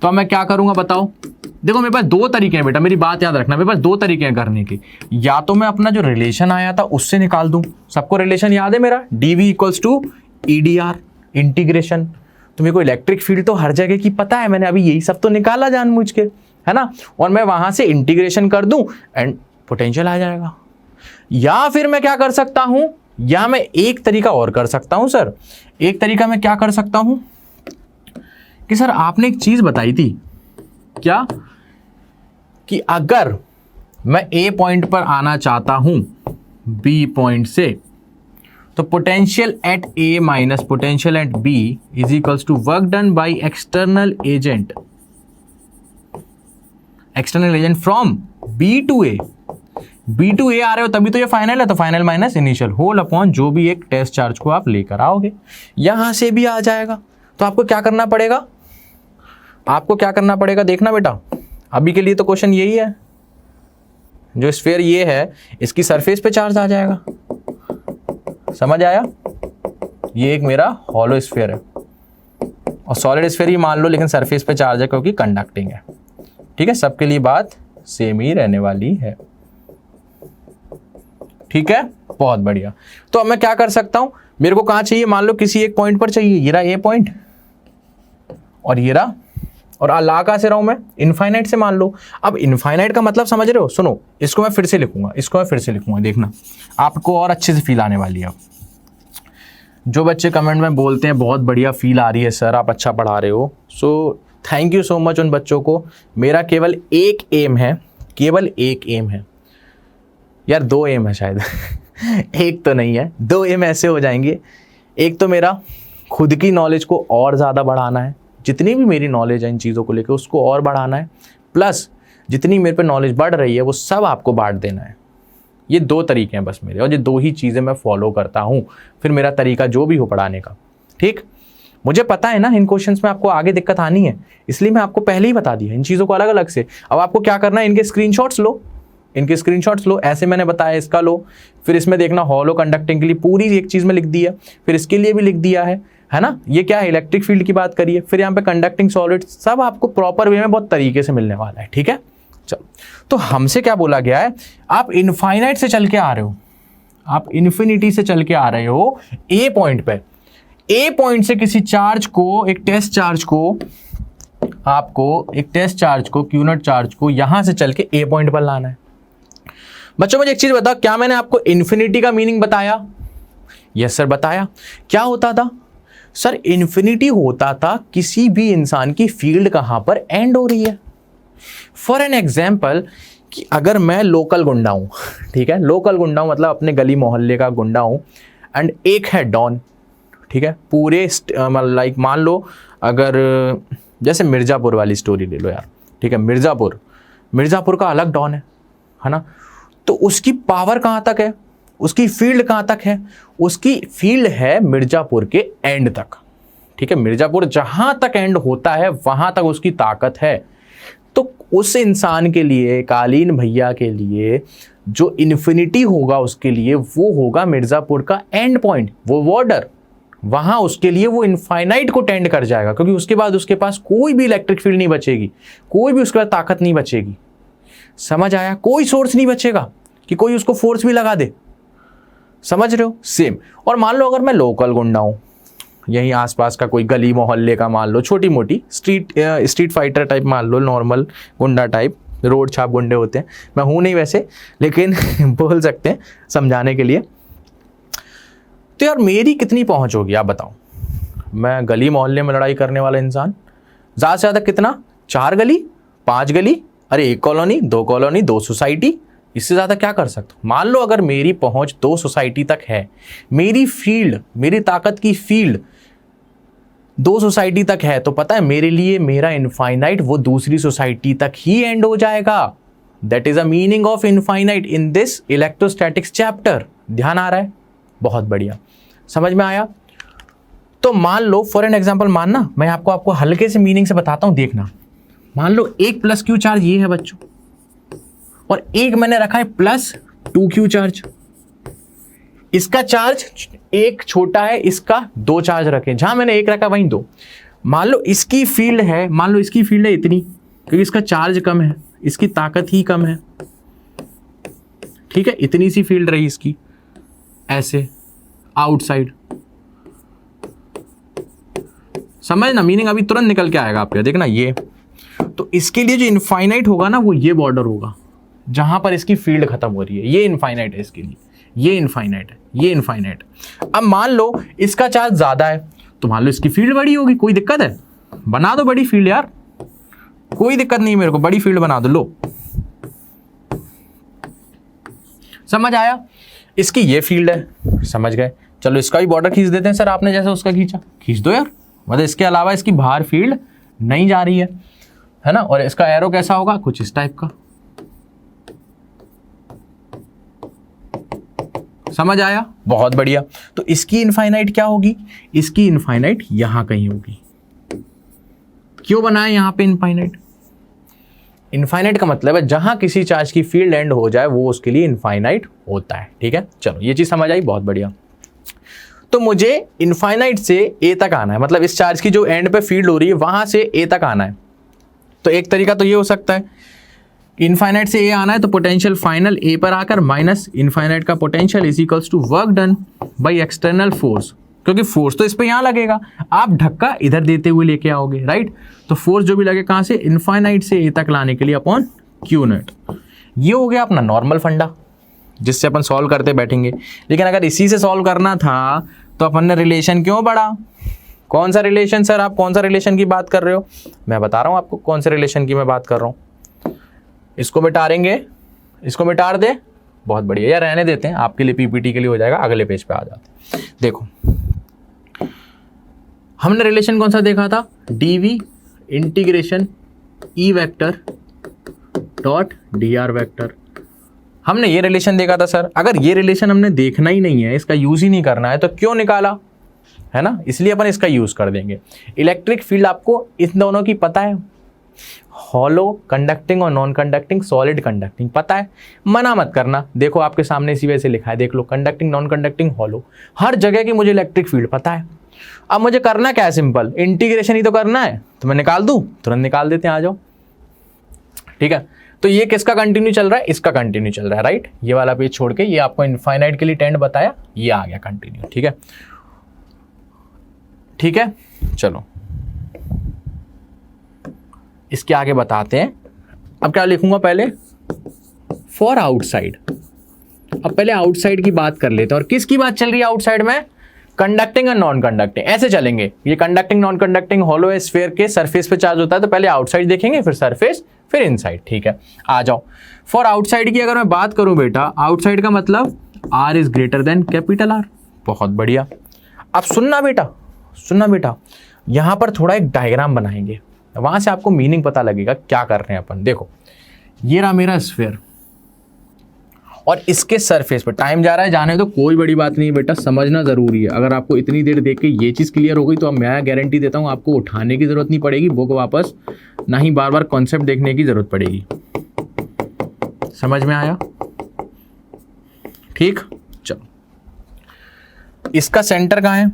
तो अब मैं क्या करूंगा बताओ। देखो मेरे पास 2 तरीके हैं बेटा, मेरी बात याद रखना, मेरे पास 2 तरीके हैं करने के। या तो मैं अपना जो रिलेशन आया था उससे निकाल दूं, सबको रिलेशन याद है मेरा, dv equals to EDR integration. तो मेरे को इलेक्ट्रिक फील्ड तो हर जगह की पता है, मैंने अभी यही सब तो निकाला जानबूझ के, है ना। और मैं वहां से इंटीग्रेशन कर दूं एंड पोटेंशियल आ जाएगा। या फिर मैं क्या कर सकता हूं, या मैं एक तरीका और कर सकता हूं सर। एक तरीका मैं क्या कर सकता हूं कि सर आपने एक चीज बताई थी, क्या, कि अगर मैं ए पॉइंट पर आना चाहता हूं बी पॉइंट से, तो potential at A minus potential at B is equals to work done by external agent, external agent from B to A. B to A आ रहे हो तभी तो ये फाइनल है, तो final minus initial whole upon जो भी एक टेस्ट चार्ज को आप लेकर आओगे। यहां से भी आ जाएगा। तो आपको क्या करना पड़ेगा, आपको क्या करना पड़ेगा, देखना बेटा। अभी के लिए तो क्वेश्चन यही है, जो स्फीयर ये है इसकी सरफेस पे चार्ज आ जाएगा। समझ आया? ये एक मेरा हॉलो स्फीयर है और सॉलिड स्फीयर ही मान लो, लेकिन सरफेस पे चार्ज है क्योंकि कंडक्टिंग है। ठीक है, सबके लिए बात सेम ही रहने वाली है। ठीक है, बहुत बढ़िया। तो अब मैं क्या कर सकता हूं, मेरे को कहां चाहिए, मान लो किसी एक पॉइंट पर चाहिए, ये रहा ए पॉइंट और ये रहा, और ला कहां से रहा हूं मैं, इनफाइनाइट से मान लो। अब इनफाइनाइट का मतलब समझ रहे हो, सुनो, इसको मैं फिर से लिखूंगा, इसको मैं फिर से लिखूंगा, देखना आपको और अच्छे से फील आने वाली है। जो बच्चे कमेंट में बोलते हैं बहुत बढ़िया फील आ रही है सर, आप अच्छा पढ़ा रहे हो, so thank you so much उन बच्चों को। मेरा केवल एक एम है, केवल एक एम है यार, 2 एम है शायद एक तो नहीं है, 2 एम ऐसे हो जाएंगे। एक तो मेरा खुद की नॉलेज को और ज़्यादा बढ़ाना है, जितनी भी मेरी नॉलेज है इन चीज़ों को लेकर उसको और बढ़ाना है, प्लस जितनी मेरे पे नॉलेज बढ़ रही है वो सब आपको बांट देना है। ये 2 तरीके हैं बस मेरे, और ये 2 ही चीज़ें मैं फॉलो करता हूँ। फिर मेरा तरीका जो भी हो पढ़ाने का, ठीक, मुझे पता है ना इन क्वेश्चंस में आपको आगे दिक्कत आनी है, इसलिए मैं आपको पहले ही बता दिया इन चीज़ों को अलग अलग से। अब आपको क्या करना है, इनके स्क्रीनशॉट्स लो, इनके स्क्रीनशॉट्स लो, ऐसे मैंने बताया इसका लो, फिर इसमें देखना हॉलो कंडक्टिंग के लिए पूरी एक चीज़ में लिख दिया, फिर इसके लिए भी लिख दिया है ना, ये क्या है इलेक्ट्रिक फील्ड की बात करिए, फिर यहाँ पे कंडक्टिंग सॉलिड, सब आपको प्रॉपर वे में बहुत तरीके से मिलने वाला है। ठीक है, चलो, तो हमसे क्या बोला गया है, आप इनफाइनाइट से चल के आ रहे हो, आप इन्फिनिटी से चल के आ रहे हो ए पॉइंट पे, ए पॉइंट से किसी चार्ज को, एक टेस्ट चार्ज को, आपको एक टेस्ट चार्ज को, क्यू नॉट चार्ज को यहां से चल के ए पॉइंट पर लाना है। बच्चों मुझे एक चीज बताओ, क्या मैंने आपको इन्फिनिटी का मीनिंग बताया? यस सर बताया। क्या होता था सर? इन्फिनिटी होता था किसी भी इंसान की फील्ड कहां पर एंड हो रही है। फॉर एन एग्जाम्पल, कि अगर मैं लोकल गुंडा हूं, ठीक है, लोकल गुंडा हूं मतलब अपने गली मोहल्ले का गुंडा हूं, एंड एक है डॉन, ठीक है, पूरे लाइक मान लो अगर जैसे मिर्ज़ापुर वाली स्टोरी ले लो यार, ठीक है, मिर्ज़ापुर का अलग डॉन है ना, तो उसकी पावर कहाँ तक है, उसकी फील्ड कहाँ तक है? उसकी फील्ड है मिर्ज़ापुर के एंड तक, ठीक है, मिर्ज़ापुर जहाँ तक एंड होता है वहाँ तक उसकी ताकत है। तो उस इंसान के लिए, कालीन भैया के लिए जो इन्फिनिटी होगा उसके लिए वो होगा मिर्ज़ापुर का एंड पॉइंट, वो बॉर्डर, वहां उसके लिए वो इनफाइनाइट को टेंड कर जाएगा, क्योंकि उसके बाद उसके पास कोई भी इलेक्ट्रिक फील्ड नहीं बचेगी, कोई भी उसके पास ताकत नहीं बचेगी। समझ आया? कोई सोर्स नहीं बचेगा कि कोई उसको फोर्स भी लगा दे। समझ रहे हो? सेम। और मान लो अगर मैं लोकल गुंडा हूं, यहीं आसपास का कोई गली मोहल्ले का, मान लो छोटी मोटी स्ट्रीट फाइटर टाइप, मान लो नॉर्मल गुंडा टाइप, रोड छाप गुंडे होते हैं, मैं हूं नहीं वैसे, लेकिन बोल सकते हैं समझाने के लिए। तो यार मेरी कितनी पहुंच होगी आप बताओ? मैं गली मोहल्ले में लड़ाई करने वाला इंसान, ज़्यादा से ज़्यादा कितना, 4 गली, 5 गली, अरे 1 कॉलोनी, 2 कॉलोनी, 2 सोसाइटी, इससे ज़्यादा क्या कर सकता हूँ? मान लो अगर मेरी पहुंच 2 सोसाइटी तक है, मेरी फील्ड, मेरी ताकत की फील्ड 2 सोसाइटी तक है, तो पता है मेरे लिए मेरा इनफाइनाइट वो दूसरी सोसाइटी तक ही एंड हो जाएगा। That is a meaning of infinite in this electrostatics chapter. ध्यान आ रहा है? बहुत बढ़िया, समझ में आया? तो मान लो फॉर एन एग्जाम्पल, मानना मैं आपको हल्के से मीनिंग से बताता हूं, देखना। मान लो एक प्लस क्यू चार्ज ये है बच्चों, और एक मैंने रखा है प्लस 2q चार्ज। इसका चार्ज एक छोटा है, इसका 2 चार्ज रखे, जहां मैंने एक रखा वहीं 2। मान लो इसकी फील्ड है, मान लो इसकी फील्ड है इतनी, क्योंकि इसका चार्ज कम है, इसकी ताकत ही कम है, ठीक है, इतनी सी फील्ड रही इसकी, ऐसे आउटसाइड। समझ ना मीनिंग? अभी तुरंत निकल के आएगा आपके, देखना ये। तो इसके लिए जो इनफाइनाइट होगा ना, वो ये बॉर्डर होगा जहां पर इसकी फील्ड खत्म हो रही है, ये इनफाइनाइट है इसके लिए, ये इनफाइनाइट है, ये इनफाइनाइट। अब मान लो इसका चार्ज ज्यादा है, तो मान लो इसकी फील्ड बड़ी होगी, कोई दिक्कत है? बना दो बड़ी फील्ड यार, कोई दिक्कत नहीं, मेरे को बड़ी फील्ड बना दो, लो। समझ आया? इसकी ये फील्ड है, समझ गए? चलो इसका भी बॉर्डर खींच देते हैं सर, आपने जैसे उसका खींचा, खींच दो यार, मतलब इसके अलावा इसकी बाहर फील्ड नहीं जा रही है ना। और इसका एरो कैसा होगा? कुछ इस टाइप का। समझ आया? बहुत बढ़िया। तो इसकी इनफाइनाइट क्या होगी? इसकी इनफाइनाइट यहां कहीं होगी। क्यों बनाए यहां पे इनफाइनाइट? इनफाइनाइट का मतलब है जहां किसी चार्ज की फील्ड एंड हो जाए वो उसके लिए इनफाइनाइट होता है। ठीक है, चलो ये चीज समझ आई, बहुत बढ़िया। तो मुझे इनफाइनाइट से ए तक आना है, मतलब इस चार्ज की जो एंड पे फील्ड हो रही है वहां से ए तक आना है। तो एक तरीका तो ये हो सकता है, इनफाइनाइट से ए आना है तो पोटेंशियल फाइनल ए पर आकर माइनस इनफाइनाइट का potential is equals to work done by external force, क्योंकि फोर्स तो इस पे यहां लगेगा, आप धक्का इधर देते हुए लेके आओगे, राइट। तो फोर्स जो भी लगे कहां से? इनफाइनाइट से ए तक लाने के लिए अपॉन क्यू नॉट। ये हो गया अपना नॉर्मल फंडा जिससे अपन सॉल्व करते बैठेंगे। लेकिन अगर इसी से सॉल्व करना था तो अपन ने रिलेशन क्यों बढ़ा? कौन सा रिलेशन सर? आप कौन सा रिलेशन की बात कर रहे हो? मैं बता रहा हूं आपको कौन से रिलेशन की मैं बात कर रहा हूं। इसको मिटारेंगे, इसको मिटार दे, बहुत बढ़िया, या रहने देते हैं, आपके लिए पीपीटी के लिए हो जाएगा। अगले पेज पे आ जाते हैं। देखो हमने रिलेशन कौन सा देखा था? D v integration E vector dot d r vector. हमने ये रिलेशन देखा था सर। अगर ये रिलेशन हमने देखना ही नहीं है, इसका यूज ही नहीं करना है, तो क्यों निकाला? है ना, इसलिए अपन इसका यूज कर देंगे। इलेक्ट्रिक फील्ड आपको इन दोनों की पता है, हॉलो कंडक्टिंग और नॉन कंडक्टिंग, सॉलिड कंडक्टिंग पता है, मना मत करना। देखो आपके सामने इसी वजह से लिखा है, देख लो, कंडक्टिंग, नॉन कंडक्टिंग, हॉलो, हर जगह की मुझे इलेक्ट्रिक फील्ड पता है। अब मुझे करना क्या है, सिंपल इंटीग्रेशन ही तो करना है, तो मैं निकाल दूं, तुरंत निकाल देते हैं, आ जाओ। ठीक है, तो ये किसका कंटिन्यू चल रहा है, इसका कंटिन्यू चल रहा है, राइट। ये वाला पेज छोड़ के ये आपको इनफाइनाइट के लिए टेंड बताया, ये आ गया कंटिन्यू। ठीक है, ठीक है, चलो इसके आगे बताते हैं। अब क्या लिखूंगा पहले, फॉर आउटसाइड। अब पहले आउटसाइड की बात कर लेते हैं, और किसकी बात चल रही है आउटसाइड में, कंडक्टिंग और नॉन कंडक्टिंग, ऐसे चलेंगे। ये कंडक्टिंग नॉन कंडक्टिंग हॉलो है, स्फीयर के सरफेस पे चार्ज होता है, तो पहले आउटसाइड देखेंगे, फिर सरफेस, फिर इनसाइड। ठीक है, आ जाओ। फॉर आउटसाइड की अगर मैं बात करूं बेटा, आउटसाइड का मतलब r is greater than capital R. बहुत बढ़िया। अब सुनना बेटा, सुनना बेटा, यहां पर थोड़ा एक डायग्राम बनाएंगे, वहां से आपको मीनिंग पता लगेगा क्या कर रहे हैं अपन। देखो ये रहा मेरा स्फीयर, और इसके सरफेस पर टाइम जा रहा है, जाने तो कोई बड़ी बात नहीं बेटा, समझना जरूरी है। अगर आपको इतनी देर देख के ये चीज़ क्लियर हो गई तो अब मैं गारंटी देता हूँ आपको उठाने की जरूरत नहीं पड़ेगी बुक वापस, ना ही बार बार कॉन्सेप्ट देखने की जरूरत पड़ेगी। समझ में आया? ठीक, चलो इसका सेंटर कहाँ है,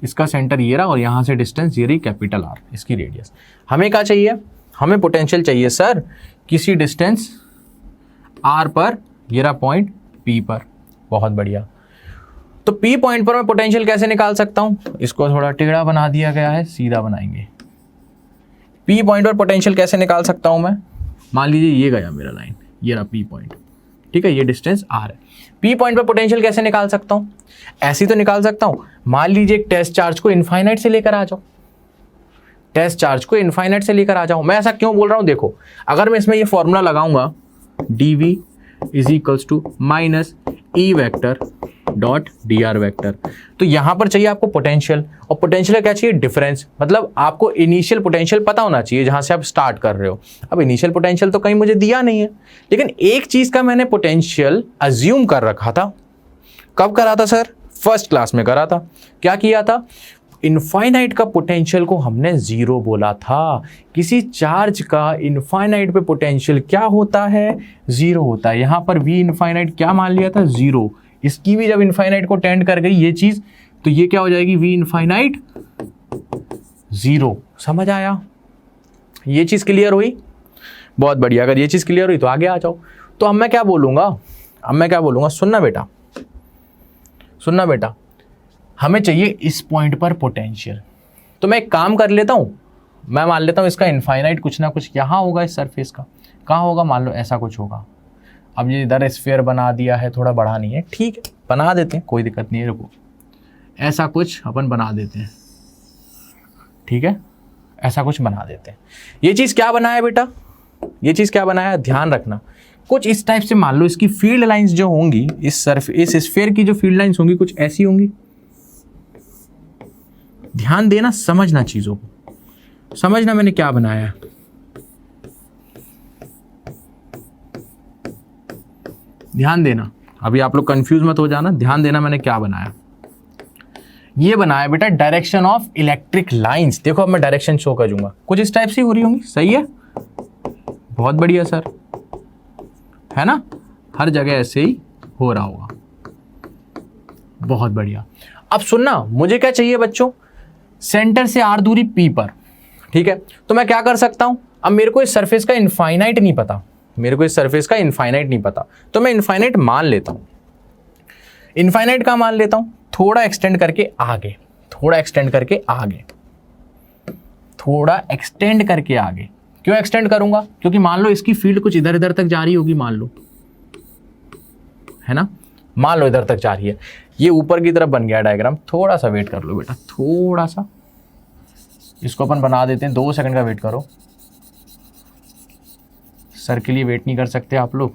इसका सेंटर ये रहा, और यहां से डिस्टेंस ये रही कैपिटल आर, इसकी रेडियस। हमें क्या चाहिए, हमें पोटेंशियल चाहिए सर किसी डिस्टेंस आर पर, ये रहा पॉइंट पी पर। बहुत बढ़िया। तो पी पॉइंट पर मैं पोटेंशियल कैसे निकाल सकता हूं, इसको थोड़ा टेढ़ा बना दिया गया है, सीधा बनाएंगे। पी पॉइंट पर पोटेंशियल कैसे निकाल सकता हूं मैं, मान लीजिए ये गया मेरा लाइन, ये रहा पी पॉइंट। ठीक है, ये डिस्टेंस आर है। पी पॉइंट पर पोटेंशियल कैसे निकाल सकता हूं, ऐसे तो निकाल सकता हूं। मान लीजिए एक टेस्ट चार्ज को इनफाइनाइट से लेकर आ जाओ, टेस्ट चार्ज को इनफाइनाइट से लेकर आ जाओ। मैं ऐसा क्यों बोल रहा हूं, देखो अगर मैं इसमें ये फॉर्मूला लगाऊंगा, dv is equals to minus E vector dot d r vector, तो यहां पर चाहिए आपको पोटेंशियल, और पोटेंशियल क्या चाहिए, डिफरेंस। मतलब आपको इनिशियल पोटेंशियल पता होना चाहिए जहां से आप स्टार्ट कर रहे हो। अब इनिशियल पोटेंशियल तो कहीं मुझे दिया नहीं है, लेकिन एक चीज का मैंने पोटेंशियल अज्यूम कर रखा था। कब करा था सर, फर्स्ट क्लास में करा था। क्या किया था, इनफाइनाइट का पोटेंशियल को हमने जीरो बोला था। किसी चार्ज का इनफाइनाइट पे पोटेंशियल क्या होता है, जीरो होता है। यहां पर वी इनफाइनाइट क्या मान लिया था, जीरो। इसकी भी जब इनफाइनाइट को टेंड कर गई ये चीज, तो ये क्या हो जाएगी, वी इनफाइनाइट जीरो। समझ आया, ये चीज क्लियर हुई? बहुत बढ़िया। अगर ये चीज क्लियर हुई तो आगे आ जाओ। तो अब मैं क्या बोलूंगा, अब मैं क्या बोलूंगा, सुनना बेटा, सुनना बेटा, हमें चाहिए इस पॉइंट पर पोटेंशियल। तो मैं एक काम कर लेता हूं, मैं मान लेता हूं इसका इनफाइनाइट कुछ ना कुछ यहां होगा, इस सरफेस का कहां होगा, मान लो ऐसा कुछ होगा। अब ये इधर स्फीयर बना दिया है, थोड़ा बड़ा नहीं है, ठीक है बना देते हैं, कोई दिक्कत नहीं है। रुको, ऐसा कुछ अपन बना देते हैं, ठीक है, ऐसा कुछ बना देते हैं। ये चीज क्या बनाया बेटा, ये चीज क्या बनाया, ध्यान रखना। कुछ इस टाइप से मान लो इसकी फील्ड लाइंस जो होंगी, इस स्फीयर की जो फील्ड लाइंस होंगी कुछ ऐसी होंगी। ध्यान देना, समझना चीजों को, समझना मैंने क्या बनाया। ध्यान देना, अभी आप लोग कंफ्यूज मत हो जाना, ध्यान देना मैंने क्या बनाया। ये बनाया बेटा डायरेक्शन ऑफ इलेक्ट्रिक लाइंस। देखो अब मैं डायरेक्शन शो करूंगा, कुछ इस टाइप से हो रही होंगी, सही है, बहुत बढ़िया सर, है ना, हर जगह ऐसे ही हो रहा होगा, बहुत बढ़िया। अब सुनना, मुझे क्या चाहिए बच्चों, सेंटर से आर दूरी पी पर, ठीक है। तो मैं क्या कर सकता हूं, अब मेरे को इस सरफेस का इनफाइनाइट नहीं पता, मेरे को इस सरफेस का इनफाइनाइट नहीं पता, तो मैं इनफाइनाइट मान लेता हूं। इनफाइनाइट का मान लेता हूं, थोड़ा एक्सटेंड करके आगे, थोड़ा एक्सटेंड करके आगे, थोड़ा एक्सटेंड करके आगे। क्यों एक्सटेंड करूंगा, क्योंकि मान लो इसकी फील्ड कुछ इधर इधर तक जा रही होगी, मान लो, है ना, मान लो इधर तक जा रही है। ये ऊपर की तरफ बन गया डायग्राम, थोड़ा सा वेट कर लो बेटा, थोड़ा सा इसको अपन बना देते हैं, 2 सेकंड का वेट करो। सर के लिए वेट नहीं कर सकते आप लोग,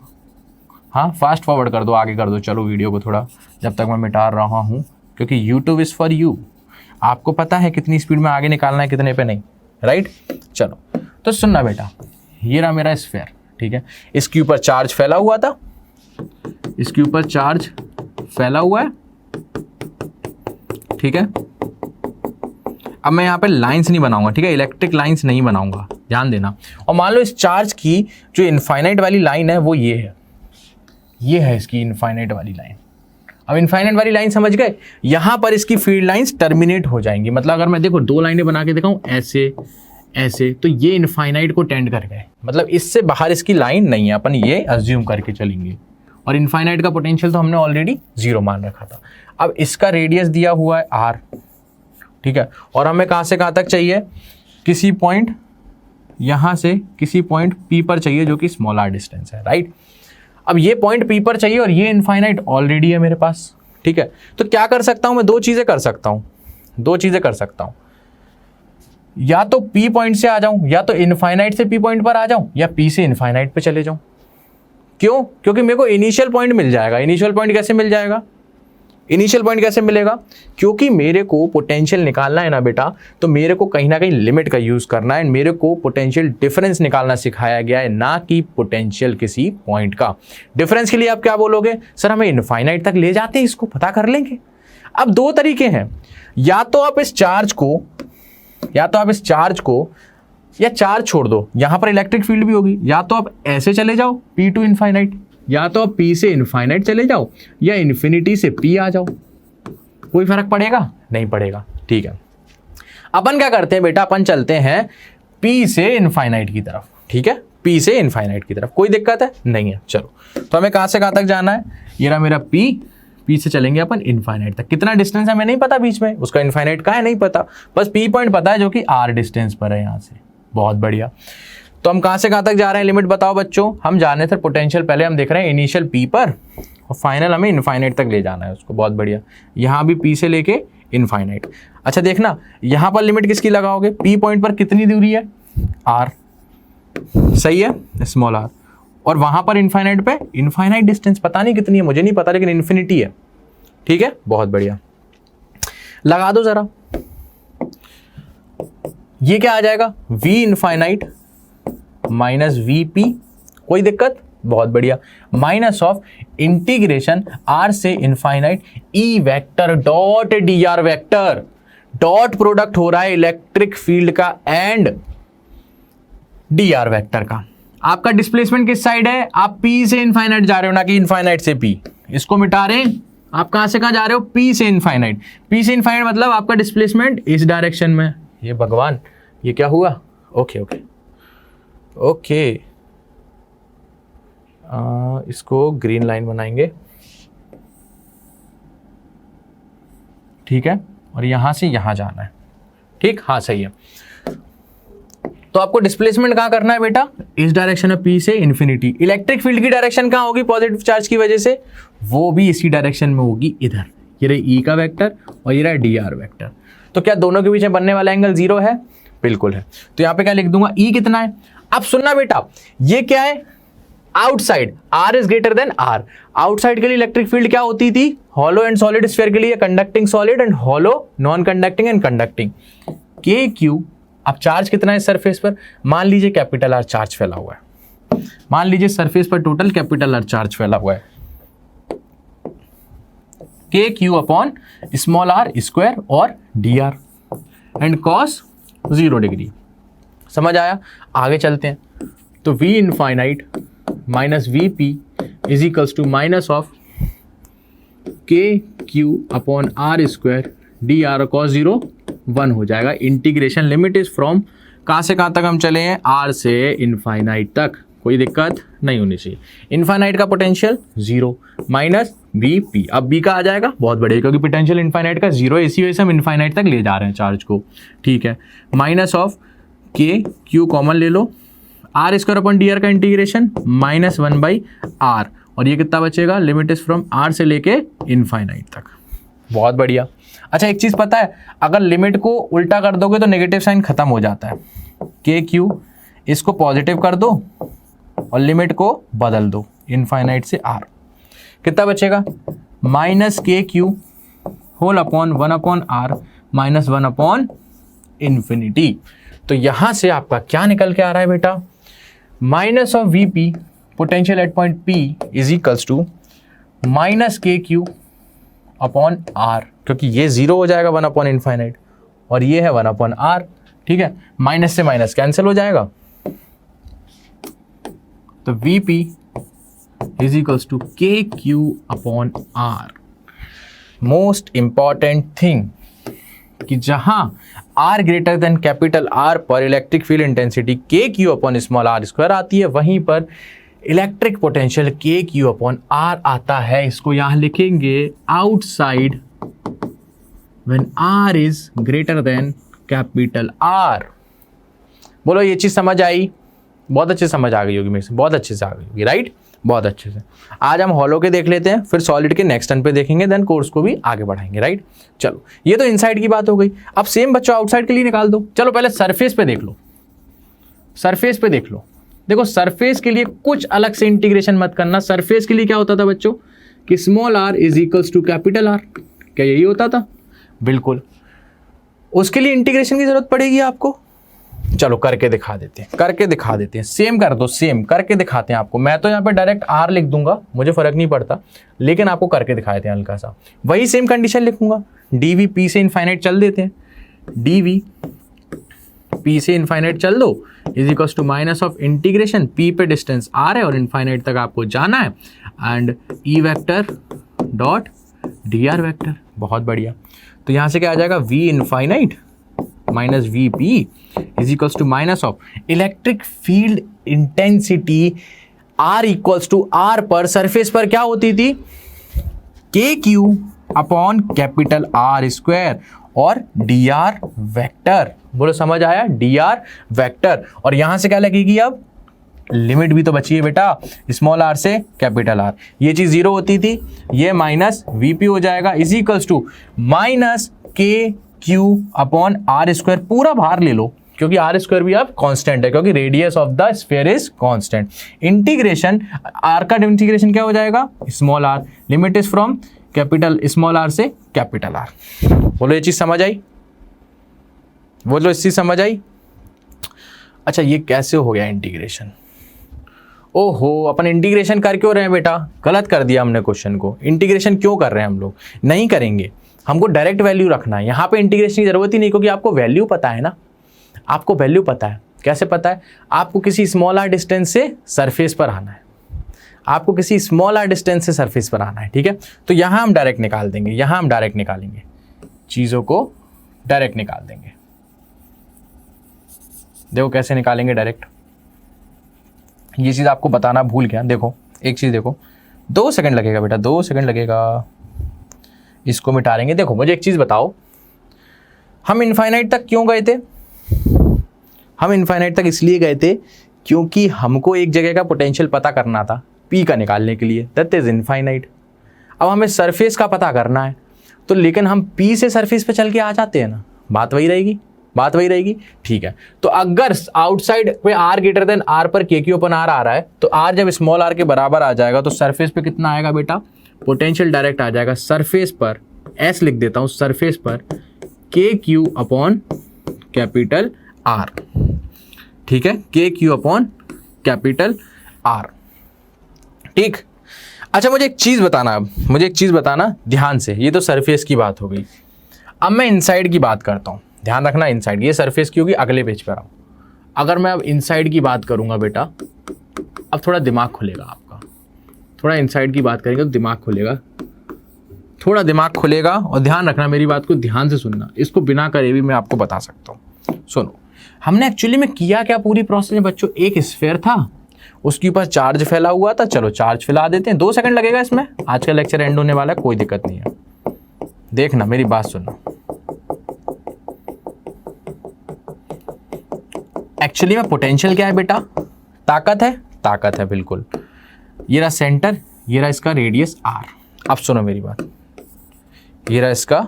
हाँ फास्ट फॉरवर्ड कर दो, आगे कर दो, चलो वीडियो को थोड़ा, जब तक मैं मिटा रहा हूँ, क्योंकि यूट्यूब इज़ फॉर यू। आपको पता है कितनी स्पीड में आगे निकालना है, कितने पे नहीं, राइट। चलो तो सुनना बेटा, ये रहा मेरा स्फीयर, ठीक है, इसके ऊपर चार्ज फैला हुआ था, इसके ऊपर चार्ज फैला हुआ है, ठीक है। अब मैं यहाँ पे लाइंस नहीं बनाऊंगा, ठीक है, इलेक्ट्रिक लाइंस नहीं बनाऊंगा, ध्यान देना। और मान लो इस चार्ज की जो इनफाइनाइट वाली लाइन है वो ये है इसकी इनफाइनाइट वाली लाइन। अब इनफाइनाइट वाली लाइन समझ गए, यहां पर इसकी फील्ड लाइंस टर्मिनेट हो जाएंगी। मतलब अगर मैं देखो 2 लाइनें बना के दिखाऊं ऐसे ऐसे, तो ये इनफाइनाइट को टेंड कर गए, मतलब इससे बाहर इसकी लाइन नहीं है, अपन ये अज्यूम करके चलेंगे। और इनफाइनाइट का पोटेंशियल तो हमने ऑलरेडी 0 मान रखा था। अब इसका रेडियस दिया हुआ है r, ठीक है, और हमें कहां से कहां तक चाहिए, किसी पॉइंट यहां से किसी पॉइंट p पर चाहिए जो कि स्मॉल r डिस्टेंस है, राइट। अब ये पॉइंट p पर चाहिए और ये इनफाइनाइट ऑलरेडी है मेरे पास, ठीक है। तो क्या कर सकता हूं मैं, 2 चीजें कर सकता हूं, या तो p पॉइंट से आ जाऊं, या तो इनफाइनाइट से p पॉइंट पर आ जाऊं, या p से इनफाइनाइट पे चले जाऊं। क्यों? क्योंकि मेरे को इनिशियल पॉइंट मिल जाएगा। इनिशियल पॉइंट कैसे मिलेगा? क्योंकि मेरे को पोटेंशियल निकालना है ना बेटा, तो मेरे को कहीं ना कहीं लिमिट का यूज करना है। मेरे को पोटेंशियल डिफरेंस निकालना सिखाया गया है, ना कि पोटेंशियल किसी पॉइंट का। डिफरेंस के लिए आप क्या बोलोगे, सर हमें इनफाइनाइट तक ले जाते हैं, इसको पता कर लेंगे। अब 2 तरीके हैं, या तो आप इस चार्ज को या चार्ज छोड़ दो, यहां पर इलेक्ट्रिक फील्ड भी होगी, या तो आप ऐसे चले जाओ p टू इनफाइनाइट, या तो आप p से इनफाइनाइट चले जाओ, या इन्फिनिटी से p आ जाओ। कोई फर्क पड़ेगा? नहीं पड़ेगा, ठीक है। अपन क्या करते हैं बेटा, अपन चलते हैं p से इनफाइनाइट की तरफ, ठीक है, p से इनफाइनाइट की तरफ। कोई दिक्कत है? नहीं है। चलो, तो हमें कहां से कहां तक जाना है, ये रहा मेरा p से चलेंगे अपन इनफाइनाइट तक। कितना डिस्टेंस है हमें नहीं पता, बीच में उसका इनफाइनाइट का है नहीं पता, बस p पॉइंट पता है जो कि r डिस्टेंस पर है यहां से। बहुत बढ़िया। तो हम कहां से कहां तक जा रहे हैं, लिमिट बताओ बच्चों। हम जाने से पोटेंशियल पहले हम देख रहे हैं इनिशियल p पर, और फाइनल हमें इनफाइनाइट तक ले जाना है उसको। बहुत बढ़िया, यहां भी p से लेके इनफाइनाइट। अच्छा देखना, यहां पर लिमिट किसकी लगाओगे, p पॉइंट पर कितनी दूरी है, r, सही है, स्मॉल r। और वहां पर इनफाइनाइट पे इनफाइनाइट डिस्टेंस पता नहीं कितनी है, मुझे नहीं पता, लेकिन इन्फिनिटी है, ठीक है। बहुत बढ़िया, लगा दो जरा। ये क्या आ जाएगा, v इनफाइनाइट माइनस वीपी, कोई दिक्कत? बहुत बढ़िया, माइनस ऑफ इंटीग्रेशन r से infinite e vector dot dr vector. Dot product हो रहा है इलेक्ट्रिक फील्ड का एंड dr वेक्टर का। आपका डिस्प्लेसमेंट किस साइड है, आप p से इनफाइनाइट जा रहे हो, ना कि इनफाइनाइट से p। इसको मिटा रहे हैं, आप कहां से कहां जा रहे हो, p से इनफाइनाइट। p से इनफाइनाइट मतलब आपका डिस्प्लेसमेंट इस डायरेक्शन में। ये भगवान, ये क्या हुआ, ओके ओके ओके, इसको ग्रीन लाइन बनाएंगे, ठीक है, और यहां से यहां जाना है, ठीक, हाँ सही है। तो आपको डिस्प्लेसमेंट कहां करना है बेटा, इस डायरेक्शन में p से इन्फिनिटी। इलेक्ट्रिक फील्ड की डायरेक्शन कहां होगी, पॉजिटिव चार्ज की वजह से, वो भी इसी डायरेक्शन में होगी, इधर। ये रही e का वेक्टर और ये रहा dr वेक्टर। तो क्या दोनों के बीच में बनने वाला एंगल 0 है? बिल्कुल है। तो यहां पे क्या लिख दूंगा, e कितना है। अब सुनना बेटा, ये क्या है, outside, r is greater then r। Outside के लिए इलेक्ट्रिक फील्ड क्या होती थी, हॉलो एंड सॉलिड स्फीयर के लिए conducting solid and hollow non conducting and conducting. के क्यू, अब चार्ज कितना है सरफेस पर, मान लीजिए कैपिटल R चार्ज फैला हुआ है, मान लीजिए सरफेस पर टोटल कैपिटल R चार्ज फैला हुआ है, K Q upon small r square और dr एंड cos 0 डिग्री। समझ आया? आगे चलते हैं। तो v infinite minus V P is equals to minus of K Q upon r square dr cos 0 1 हो जाएगा। इंटीग्रेशन लिमिट इज फ्रॉम, कहां से कहां तक हम चले हैं, r से इनफाइनाइट तक। कोई दिक्कत नहीं होनी चाहिए। इनफाइनाइट का पोटेंशियल 0 माइनस वी पी, अब b का आ जाएगा, बहुत बढ़िया, क्योंकि पोटेंशियल इनफाइनाइट का 0 है, इसी वजह से हम इनफाइनाइट तक ले जा रहे हैं चार्ज को, ठीक है। Minus of K Q common ले लो, r स्क्वायर अपॉन dr का इंटीग्रेशन माइनस 1/r, और ये कितना बचेगा, लिमिट इज फ्रॉम r से लेके इनफाइनाइट तक। बहुत बढ़िया। अच्छा एक चीज पता है, अगर लिमिट को उल्टा कर दोगे तो नेगेटिव साइन खत्म हो जाता है। के क्यू, इसको पॉजिटिव कर दो और लिमिट को बदल दो इनफाइनाइट से r, कितना बचेगा, माइनस के Q whole upon 1/r minus 1/इंफिनिटी। तो यहां से आपका क्या निकल के आ रहा है बेटा, minus of v p potential at point P is equals to minus के क्यू अपॉन आर, क्योंकि ये 0 हो जाएगा 1 अपॉन इनफाइनाइट और ये है 1 अपॉन आर। ठीक है, माइनस से माइनस कैंसिल हो जाएगा, तो Vp is equals to K Q upon R. Most important thing कि जहां R greater than capital R पर electric field intensity K Q upon small are square आती है, वहीं पर electric potential K Q upon R आता है। इसको यहां लिखेंगे outside when R is greater than capital R। बोलो ये चीज समझ आई? बहुत अच्छे समझ आ गई होगी मेरे से, बहुत अच्छे से आ गई होगी, राइट? बहुत अच्छे से। आज हम हॉलो के देख लेते हैं, फिर सॉलिड के नेक्स्ट टर्न पे देखेंगे, देन कोर्स को भी आगे बढ़ाएंगे, राइट? चलो, ये तो इनसाइड की बात हो गई। अब सेम बच्चों आउटसाइड के लिए निकाल दो। चलो पहले सरफेस पे देख लो, सरफेस पे देख लो। देखो सरफेस के लिए कुछ अलग से इंटीग्रेशन मत करना। सरफेस के लिए क्या होता था बच्चों कि small r is equals to capital R, क्या यही होता था? बिल्कुल। उसके लिए इंटीग्रेशन की जरूरत पड़ेगी आपको। चलो करके दिखा देते हैं, करके दिखा देते हैं। सेम कर दो, सेम करके दिखाते हैं आपको। मैं तो यहाँ पे डायरेक्ट R लिख दूंगा, मुझे फर्क नहीं पड़ता, लेकिन आपको करके दिखा देते हैं हल्का सा। वही सेम कंडीशन लिखूंगा, dv p से इनफाइनाइट चल देते हैं, dv p से इनफाइनाइट चल दो is equals to minus of integration, p पे डिस्टेंस r है और इनफाइनाइट तक आपको जाना है, and e vector dot dr vector. बहुत बढ़िया। तो यहाँ से क्या आ जाएगा, v infinite minus V P is equals to minus of electric field intensity R equals to R पर सरफेस पर क्या होती थी, K Q upon capital R square और डी आर वेक्टर। बोलो समझ आया? D r vector. और यहां से क्या लगेगी, अब लिमिट भी तो बची है बेटा, स्मॉल आर से कैपिटल आर। ये चीज 0 होती थी, ये माइनस वीपी हो जाएगा इज इक्वल्स टू माइनस के क्यू अपॉन आर स्क्वायर। पूरा भार ले लो, क्योंकि आर स्क्वायर भी अब कांस्टेंट है, क्योंकि radius of the sphere is constant. Integration R का इंटीग्रेशन क्या हो जाएगा, small R, limit is from capital small R से कैपिटल आर। बोलो ये चीज समझ आई? बोलो इस चीज समझ आई? अच्छा ये कैसे हो गया इंटीग्रेशन? ओहो, अपन इंटीग्रेशन कर क्यों रहे हैं बेटा? गलत कर दिया हमने क्वेश्चन को। इंटीग्रेशन क्यों कर रहे हैं हम लोग? नहीं करेंगे, हमको डायरेक्ट वैल्यू रखना है। यहाँ पे इंटीग्रेशन की जरूरत ही नहीं, क्योंकि आपको वैल्यू पता है ना। आपको वैल्यू पता है। कैसे पता है? आपको किसी स्मॉल आर डिस्टेंस से सरफेस पर आना है, आपको किसी स्मॉल आर डिस्टेंस से सरफेस पर आना है, ठीक है? तो यहाँ हम डायरेक्ट निकाल देंगे, यहाँ हम डायरेक्ट निकालेंगे, चीज़ों को डायरेक्ट निकाल देंगे। देखो कैसे निकालेंगे डायरेक्ट, ये चीज़ आपको बताना भूल गया। देखो एक चीज़ देखो, 2 सेकंड लगेगा बेटा, 2 सेकंड लगेगा, इसको मिटा लेंगे। देखो मुझे एक चीज़ बताओ, हम इनफाइनाइट तक क्यों गए थे? हम इनफाइनाइट तक इसलिए गए थे क्योंकि हमको एक जगह का पोटेंशियल पता करना था, P का निकालने के लिए, दैट इज इनफाइनाइट। अब हमें सरफेस का पता करना है, तो लेकिन हम P से सरफेस पे चल के आ जाते हैं ना, बात वही रहेगी, बात वही रहेगी, ठीक है? तो अगर आउटसाइड पे R ग्रेटर देन R पर के क्यू अपन R आ रहा है, तो R जब स्मॉल r के बराबर आ जाएगा तो सरफेस पे कितना आएगा बेटा? पोटेंशियल डायरेक्ट आ जाएगा सरफेस पर, S लिख देता हूं, सरफेस पर k Q upon capital R, ठीक है? K Q upon capital R, ठीक? अच्छा मुझे एक चीज बताना, मुझे एक चीज बताना ध्यान से। ये तो सरफेस की बात हो गई, अब मैं इनसाइड की बात करता हूं। ध्यान रखना, इनसाइड, ये सरफेस की होगी, अगले पेज पर आओ। अगर मैं अब इनसाइड की बात करूंगा बेटा, अब थोड़ा दिमाग खुलेगा आपका, थोड़ा इनसाइड की बात करेंगे तो दिमाग खुलेगा, थोड़ा दिमाग खुलेगा। और ध्यान रखना, मेरी बात को ध्यान से सुनना, इसको बिना करे भी मैं आपको बता सकता हूँ। सुनो, हमने एक्चुअली में किया क्या पूरी प्रोसेस में बच्चों, एक स्फीयर था, उसके ऊपर चार्ज फैला हुआ था, चलो चार्ज फैला देते हैं। 2 सेकंड लगेगा इसमें, आज का लेक्चर एंड होने वाला है, कोई दिक्कत नहीं है। देखना मेरी बात सुनना, एक्चुअली में पोटेंशियल क्या है बेटा? ताकत है, ताकत है बिल्कुल। ये रहा सेंटर, ये रहा इसका रेडियस r। अब सुनो मेरी बात, ये रहा इसका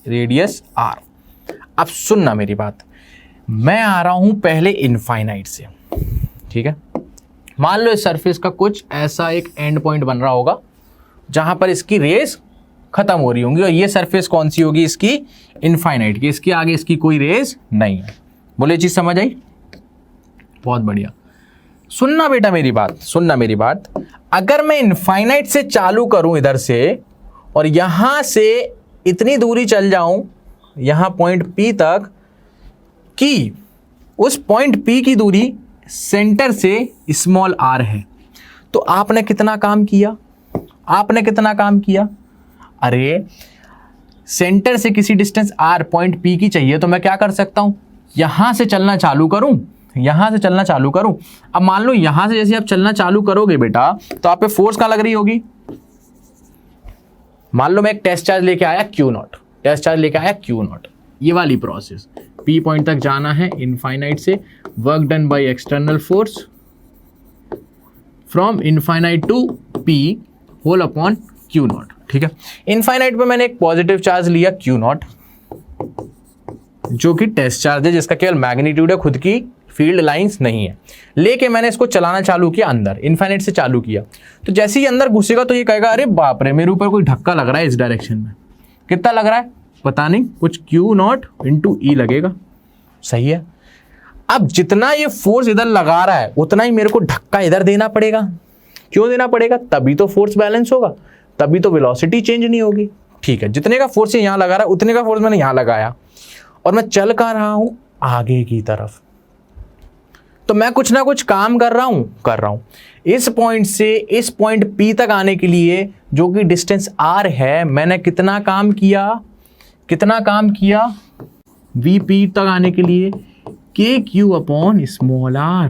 रेडियस r। अब सुनना मेरी बात, मैं आ रहा हूं पहले इनफाइनाइट से, ठीक है? मान लो इस सरफेस का कुछ ऐसा एक एंड पॉइंट बन रहा होगा जहां पर इसकी रेस खत्म हो रही होंगी, और ये सरफेस कौन सी होगी? इसकी इनफाइनाइट की, इसके आगे इसकी कोई रेस नहीं है। बोले चीज समझ आई? बहुत बढ़िया। सुनना बेटा मेरी बात, सुनना मेरी बात। अगर मैं इनफाइनाइट से चालू करूं इधर से और यहां से इतनी दूरी चल जाऊं यहां पॉइंट P तक कि उस पॉइंट P की दूरी सेंटर से स्मॉल r है, तो आपने कितना काम किया? आपने कितना काम किया? अरे सेंटर से किसी डिस्टेंस r पॉइंट P की चाहिए, तो मैं क्या कर सकता हूं, यहां से चलना चालू करूं, यहां से चलना चालू करूं। अब मान लो यहां से जैसे आप चलना चालू करोगे बेटा, तो आप पे फोर्स कहां लग रही होगी? मान लो मैं एक टेस्ट चार्ज लेके आया Q0, टेस्ट चार्ज लेके आया Q0, ये वाली प्रोसेस P पॉइंट तक जाना है इनफाइनाइट से, work done by external force from infinite to P whole upon Q0, ठीक है। इनफाइनाइट पे मैंने एक पॉजिटिव चार्ज लिया Q0, जो कि टेस्ट चार्ज है, जिसका केवल मैग्नीट्यूड है, खुद की फील्ड लाइंस नहीं है। लेके मैंने इसको चलाना चालू किया, अंदर इनफाइनाइट से चालू किया, तो जैसे ही अंदर घुसेगा तो ये कहेगा अरे बाप रे मेरे ऊपर कोई धक्का लग रहा है इस डायरेक्शन में। कितना लग रहा है पता नहीं, कुछ Q0 इंटू E लगेगा, सही है। अब जितना ये फोर्स इधर लगा रहा है उतना ही मेरे को धक्का इधर देना पड़ेगा। क्यों देना पड़ेगा? तभी तो फोर्स बैलेंस होगा, तभी तो वेलोसिटी चेंज नहीं होगी, ठीक है। जितने का फोर्स यहाँ लगा रहा है उतने का फोर्स मैंने यहाँ लगाया, और मैं चल कर रहा हूं आगे की तरफ, तो मैं कुछ ना कुछ काम कर रहा हूं। इस पॉइंट से इस पॉइंट P तक आने के लिए जो कि डिस्टेंस r है, मैंने कितना काम किया VP तक आने के लिए KQ अपॉन स्मॉल r।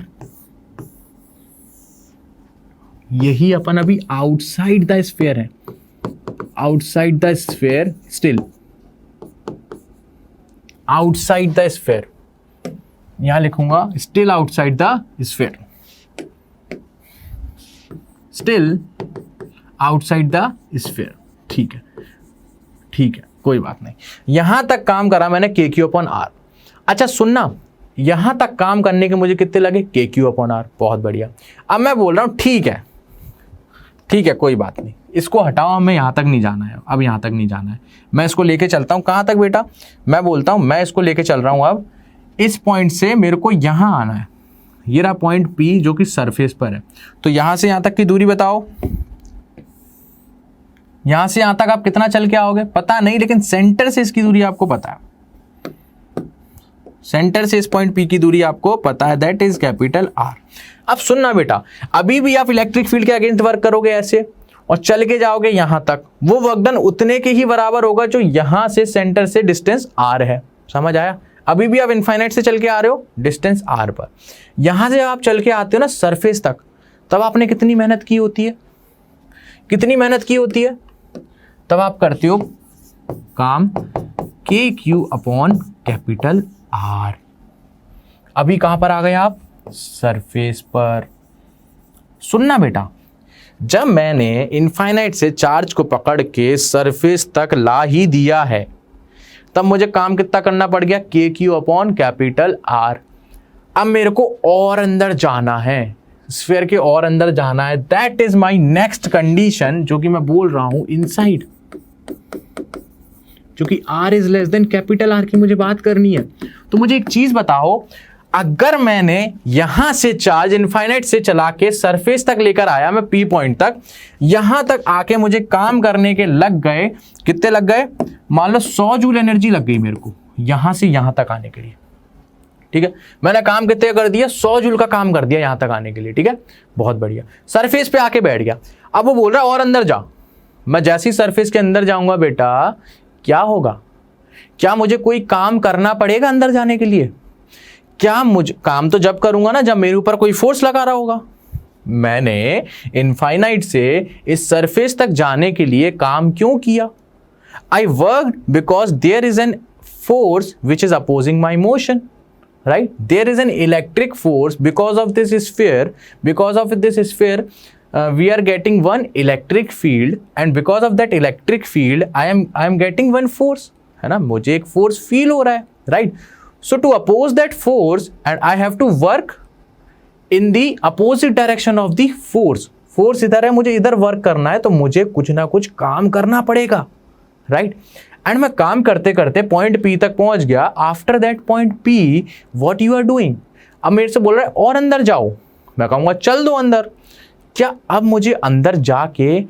यही अपन अभी आउटसाइड द स्फीयर है, outside the sphere, still outside the sphere, यहां लिखूंगा still outside the sphere, still outside the sphere, ठीक है, ठीक है, कोई बात नहीं। यहां तक काम करा मैंने KQ अपॉन R। अच्छा सुनना, यहां तक काम करने के मुझे कितने लगे? KQ अपॉन R, बहुत बढ़िया। अब मैं बोल रहा हूं ठीक है, ठीक है, कोई बात नहीं, इसको हटाओ, हमें यहां तक नहीं जाना है, अब यहां तक नहीं जाना है। मैं इसको लेके चलता हूं कहां तक बेटा? मैं बोलता हूं मैं इसको लेके चल रहा हूं, अब इस पॉइंट से मेरे को यहां आना है, ये रहा पॉइंट P जो कि सरफेस पर है, तो यहां से यहां तक की दूरी बताओ। यहां से यहां तक आप कितना चल के आओगे पता नहीं, लेकिन सेंटर से इसकी दूरी आपको पता है, सेंटर से इस पॉइंट P की दूरी आपको पता है, दैट इज कैपिटल R। अब सुनना बेटा, अभी भी आप इलेक्ट्रिक फील्ड के अगेंस्ट वर्क करोगे ऐसे और चल के जाओगे यहां तक, वो वर्क डन उतने के ही बराबर होगा जो यहां से सेंटर से डिस्टेंस R है, समझ आया? अभी भी आप इनफाइनाइट से चल के आ रहे हो डिस्टेंस R पर, यहां से आप चल के आते हो ना सरफेस तक, तब आपने कितनी मेहनत की होती है? कितनी मेहनत की होती है? तब आप करते हो काम KQ अपॉन कैपिटल R। अभी कहां पर आ गए आप? सरफेस पर। सुनना बेटा, जब मैंने इनफाइनाइट से चार्ज को पकड़ के सरफेस तक ला ही दिया है, तब मुझे काम कितना करना पड़ गया? KQ upon capital R। अब मेरे को और अंदर जाना है, स्फीयर के और अंदर जाना है, that is my next condition, जो कि मैं बोल रहा हूं इनसाइड, जो कि R is less than capital R की मुझे बात करनी है। तो मुझे एक चीज बताओ, अगर मैंने यहां से चार्ज इनफाइनाइट से चला के सरफेस तक लेकर आया मैं P पॉइंट तक, यहां तक आके मुझे काम करने के लग गए, कितने लग गए? मान लो 100 जूल एनर्जी लग गई मेरे को यहां से यहां तक आने के लिए, ठीक है। मैंने काम कितने कर दिया? 100 जूल का काम कर दिया यहां तक आने के लिए, ठीक है, बहुत बढ़िया। सरफेस पे आके बैठ गया, अब वो बोल रहा है और अंदर जा। मैं जैसे ही सरफेस के अंदर जाऊंगा बेटा, क्या होगा? क्या मुझे कोई काम करना पड़ेगा अंदर जाने के लिए? क्या मुझे काम तो जब करूंगा ना जब मेरे ऊपर कोई फोर्स लगा रहा होगा। मैंने इनफाइनाइट से इस सरफेस तक जाने के लिए काम क्यों किया? I worked because there is an force which is opposing my motion, right? There is an electric force because of this sphere. Because of this sphere, we are getting one electric field, and because of that electric field, I am getting one force, है ना? मुझे एक force feel हो रहा है, right? So to oppose that force, and I have to work in the opposite direction of the force. Force इधर है, मुझे इधर वर्क करना है, तो मुझे कुछ ना कुछ काम करना पड़ेगा, राइट? एंड मैं काम करते करते पॉइंट P तक पहुंच गया. After that point P, what you are doing? अब मेरे से बोल रहा है और अंदर जाओ. मैं कहूंगा चल दो अंदर. क्या अब मुझे अंदर जाके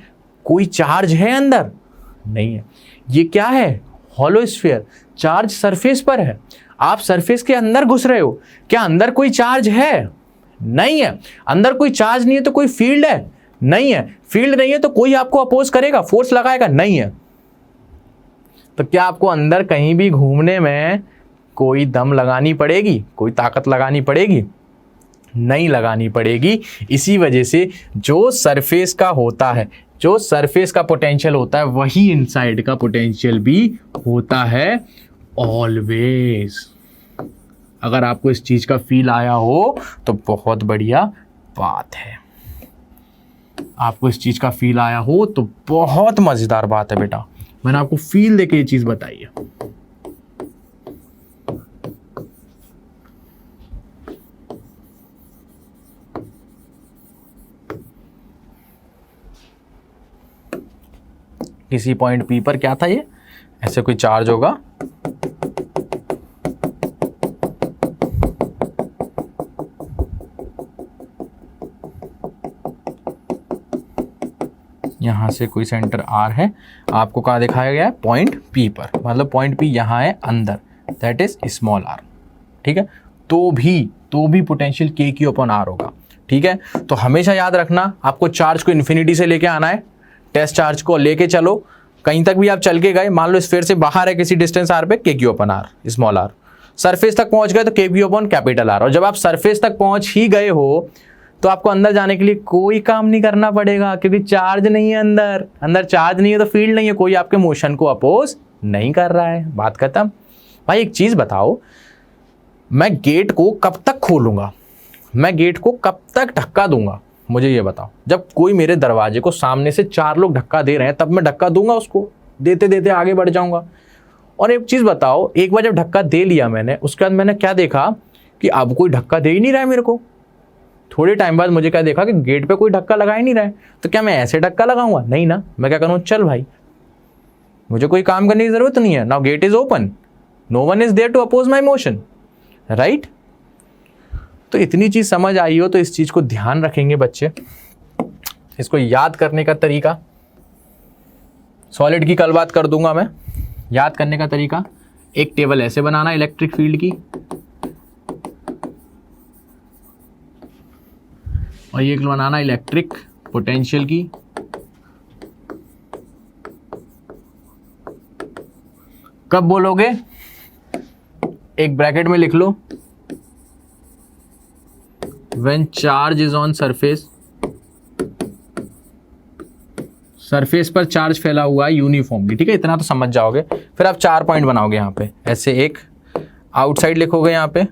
कोई चार्ज है अंदर? नहीं है। ये क्या है? Hollow sphere. चार्ज सरफेस पर है, आप सरफेस के अंदर घुस रहे हो, क्या अंदर कोई चार्ज है? नहीं है। अंदर कोई चार्ज नहीं है तो कोई फील्ड है? नहीं है। फील्ड नहीं है तो कोई आपको अपोज करेगा, फोर्स लगाएगा? नहीं है। तो क्या आपको अंदर कहीं भी घूमने में कोई दम लगानी पड़ेगी, कोई ताकत लगानी पड़ेगी? नहीं लगानी पड़ेगी। इसी वजह से जो सरफेस का होता है, जो सरफेस का पोटेंशियल होता है, वही इनसाइड का पोटेंशियल भी होता है ऑलवेज। अगर आपको इस चीज का फील आया हो तो बहुत बढ़िया बात है। आपको इस चीज का फील आया हो तो बहुत मजेदार बात है बेटा। मैंने आपको फील देके ये चीज बताई है। किसी पॉइंट पी पर क्या था? ये ऐसे कोई चार्ज होगा, यहां से कोई सेंटर आर है, आपको कहाँ दिखाया गया है? पॉइंट पी पर, मतलब पॉइंट पी यहां है अंदर, दैट इज स्मॉल आर। ठीक है, तो भी potential K Q upon are होगा। ठीक है, तो हमेशा याद रखना, आपको चार्ज को इन्फिनिटी से लेके आना है। टेस्ट चार्ज को लेके चलो, कहीं तक भी आप चल के गए, मान लो स्फीयर से बाहर है किसी डिस्टेंस आर पे, के Q upon R small R. Surface तक पहुंच गए तो के क्यू अपन कैपिटल आर। और जब आप सरफेस तक पहुंच ही गए हो तो आपको अंदर जाने के लिए कोई काम नहीं करना पड़ेगा, क्योंकि चार्ज नहीं है अंदर। अंदर चार्ज नहीं है तो फील्ड नहीं है, कोई आपके मोशन को अपोज नहीं कर रहा है। बात खत्म। भाई एक चीज बताओ, मैं गेट को कब तक खोलूंगा, मैं गेट को कब तक धक्का दूंगा? मुझे ये बताओ। जब कोई मेरे दरवाजे को सामने से 4 लोग धक्का दे रहे हैं तब मैं धक्का दूंगा, उसको देते देते आगे बढ़ जाऊंगा। और एक चीज बताओ, एक बार जब धक्का दे लिया मैंने, उसके बाद मैंने क्या देखा कि अब कोई धक्का दे ही नहीं रहा है मेरे को। थोड़े टाइम बाद मुझे क्या देखा कि गेट पे कोई धक्का लगा ही नहीं रहा है। तो क्या मैं ऐसे धक्का लगाऊंगा? नहीं ना। मैं क्या करूँ, चल भाई मुझे कोई काम करने की जरूरत नहीं है, now gate is open, no one is there to oppose my motion, right? तो इतनी चीज समझ आई हो तो इस चीज को ध्यान रखेंगे बच्चे। इसको याद करने का तरीका, सॉलिड की कल बात कर दूंगा मैं। याद करने का तरीका, एक टेबल ऐसे बनाना इलेक्ट्रिक फील्ड की, और ये बनाना इलेक्ट्रिक पोटेंशियल की। कब बोलोगे? एक ब्रैकेट में लिख लो, when charge is on surface, surface पर चार्ज फैला हुआ है यूनिफॉर्मली। ठीक है, इतना तो समझ जाओगे। फिर आप 4 पॉइंट बनाओगे यहाँ पे, ऐसे एक आउटसाइड लिखोगे, यहाँ पे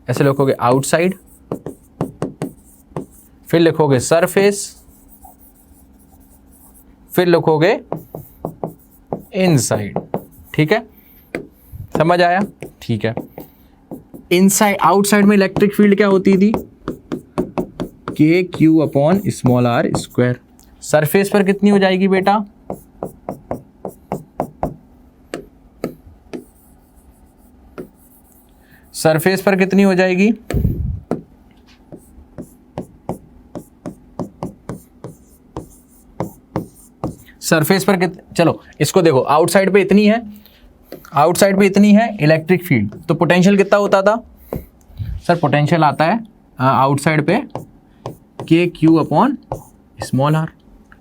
ऐसे लिखोगे आउटसाइड, फिर लिखोगे सरफेस, फिर लिखोगे इनसाइड। ठीक है, समझ आया? ठीक है। इनसाइड आउटसाइड में इलेक्ट्रिक फील्ड क्या होती थी? K Q upon small are square. Surface पर कितनी हो जाएगी बेटा? सरफेस पर कितनी हो जाएगी? सरफेस पर चलो इसको देखो, आउटसाइड पे इतनी है, आउटसाइड पे इतनी है इलेक्ट्रिक फील्ड, तो पोटेंशियल कितना होता था? सर पोटेंशियल आता है आउटसाइड पे के क्यू अपॉन स्मॉल आर,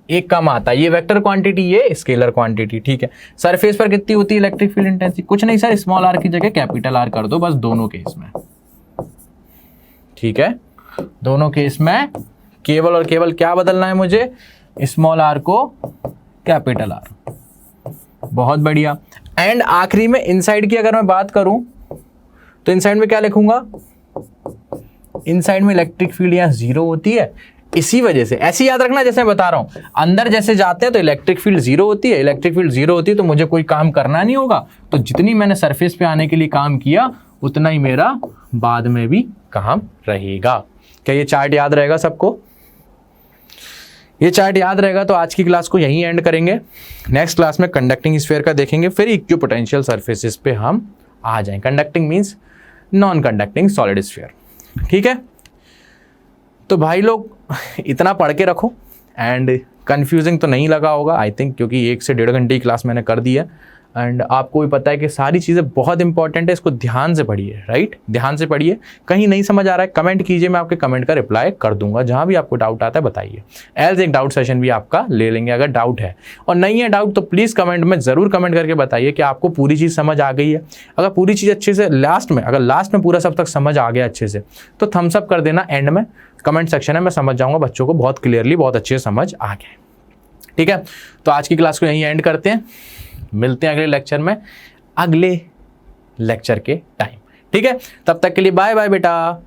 एक कम आता है। ये वेक्टर क्वांटिटी, ये स्केलर क्वांटिटी। ठीक है, सरफेस पर कितनी होती है इलेक्ट्रिक फील्ड इंटेंसिटी? कुछ नहीं सर, स्मॉल आर की जगह कैपिटल आर कर दो बस, दोनों केस में। ठीक है, दोनों केस में केवल और केवल क्या बदलना है मुझे? स्मॉल आर को कैपिटल आर। बहुत बढ़िया। एंड आखिरी में इनसाइड की अगर मैं बात करूं तो इनसाइड में क्या लिखूंगा? इनसाइड में इलेक्ट्रिक फील्ड यहां 0 होती है, इसी वजह से ऐसे याद रखना जैसे मैं बता रहा हूं, अंदर जैसे जाते हैं तो इलेक्ट्रिक फील्ड 0 होती है, इलेक्ट्रिक फील्ड 0 होती है तो मुझे कोई काम करना नहीं होगा, तो जितनी मैंने सरफेस पे आने के लिए काम किया उतना ही मेरा बाद में भी काम रहेगा। क्या ये चार्ट याद रहेगा सबको? ये चार्ट याद रहेगा तो आज की क्लास को यहीं एंड करेंगे। नेक्स्ट क्लास में कंडक्टिंग स्फीयर का देखेंगे, फिर इक्विपोटेंशियल सरफेसेस पे हम आ जाएं। Conducting means non conducting solid sphere. ठीक है, तो भाई लोग इतना पढ़ के रखो एंड कंफ्यूजिंग तो नहीं लगा होगा आई थिंक, क्योंकि 1 से 1.5 घंटे की क्लास मैंने कर दी है एंड आपको भी पता है कि सारी चीज़ें बहुत इंपॉर्टेंट है, इसको ध्यान से पढ़िए, राइट, ध्यान से पढ़िए। कहीं नहीं समझ आ रहा है कमेंट कीजिए, मैं आपके कमेंट का रिप्लाई कर दूंगा, जहां भी आपको डाउट आता है बताइए। एल्स एक डाउट सेशन भी आपका ले लेंगे अगर डाउट है, और नहीं है डाउट तो प्लीज़ कमेंट में ज़रूर कमेंट करके बताइए कि आपको पूरी चीज़ समझ आ गई है। अगर पूरी चीज़ अच्छे से लास्ट में पूरा सब तक समझ आ गया अच्छे से, तो थम्स अप कर देना एंड में, कमेंट सेक्शन में, मैं समझ जाऊँगा बच्चों को बहुत क्लियरली बहुत अच्छे से समझ आ गया। ठीक है, तो आज की क्लास को यहीं एंड करते हैं, मिलते हैं अगले लेक्चर में, अगले लेक्चर के टाइम। ठीक है, तब तक के लिए बाय बाय बेटा।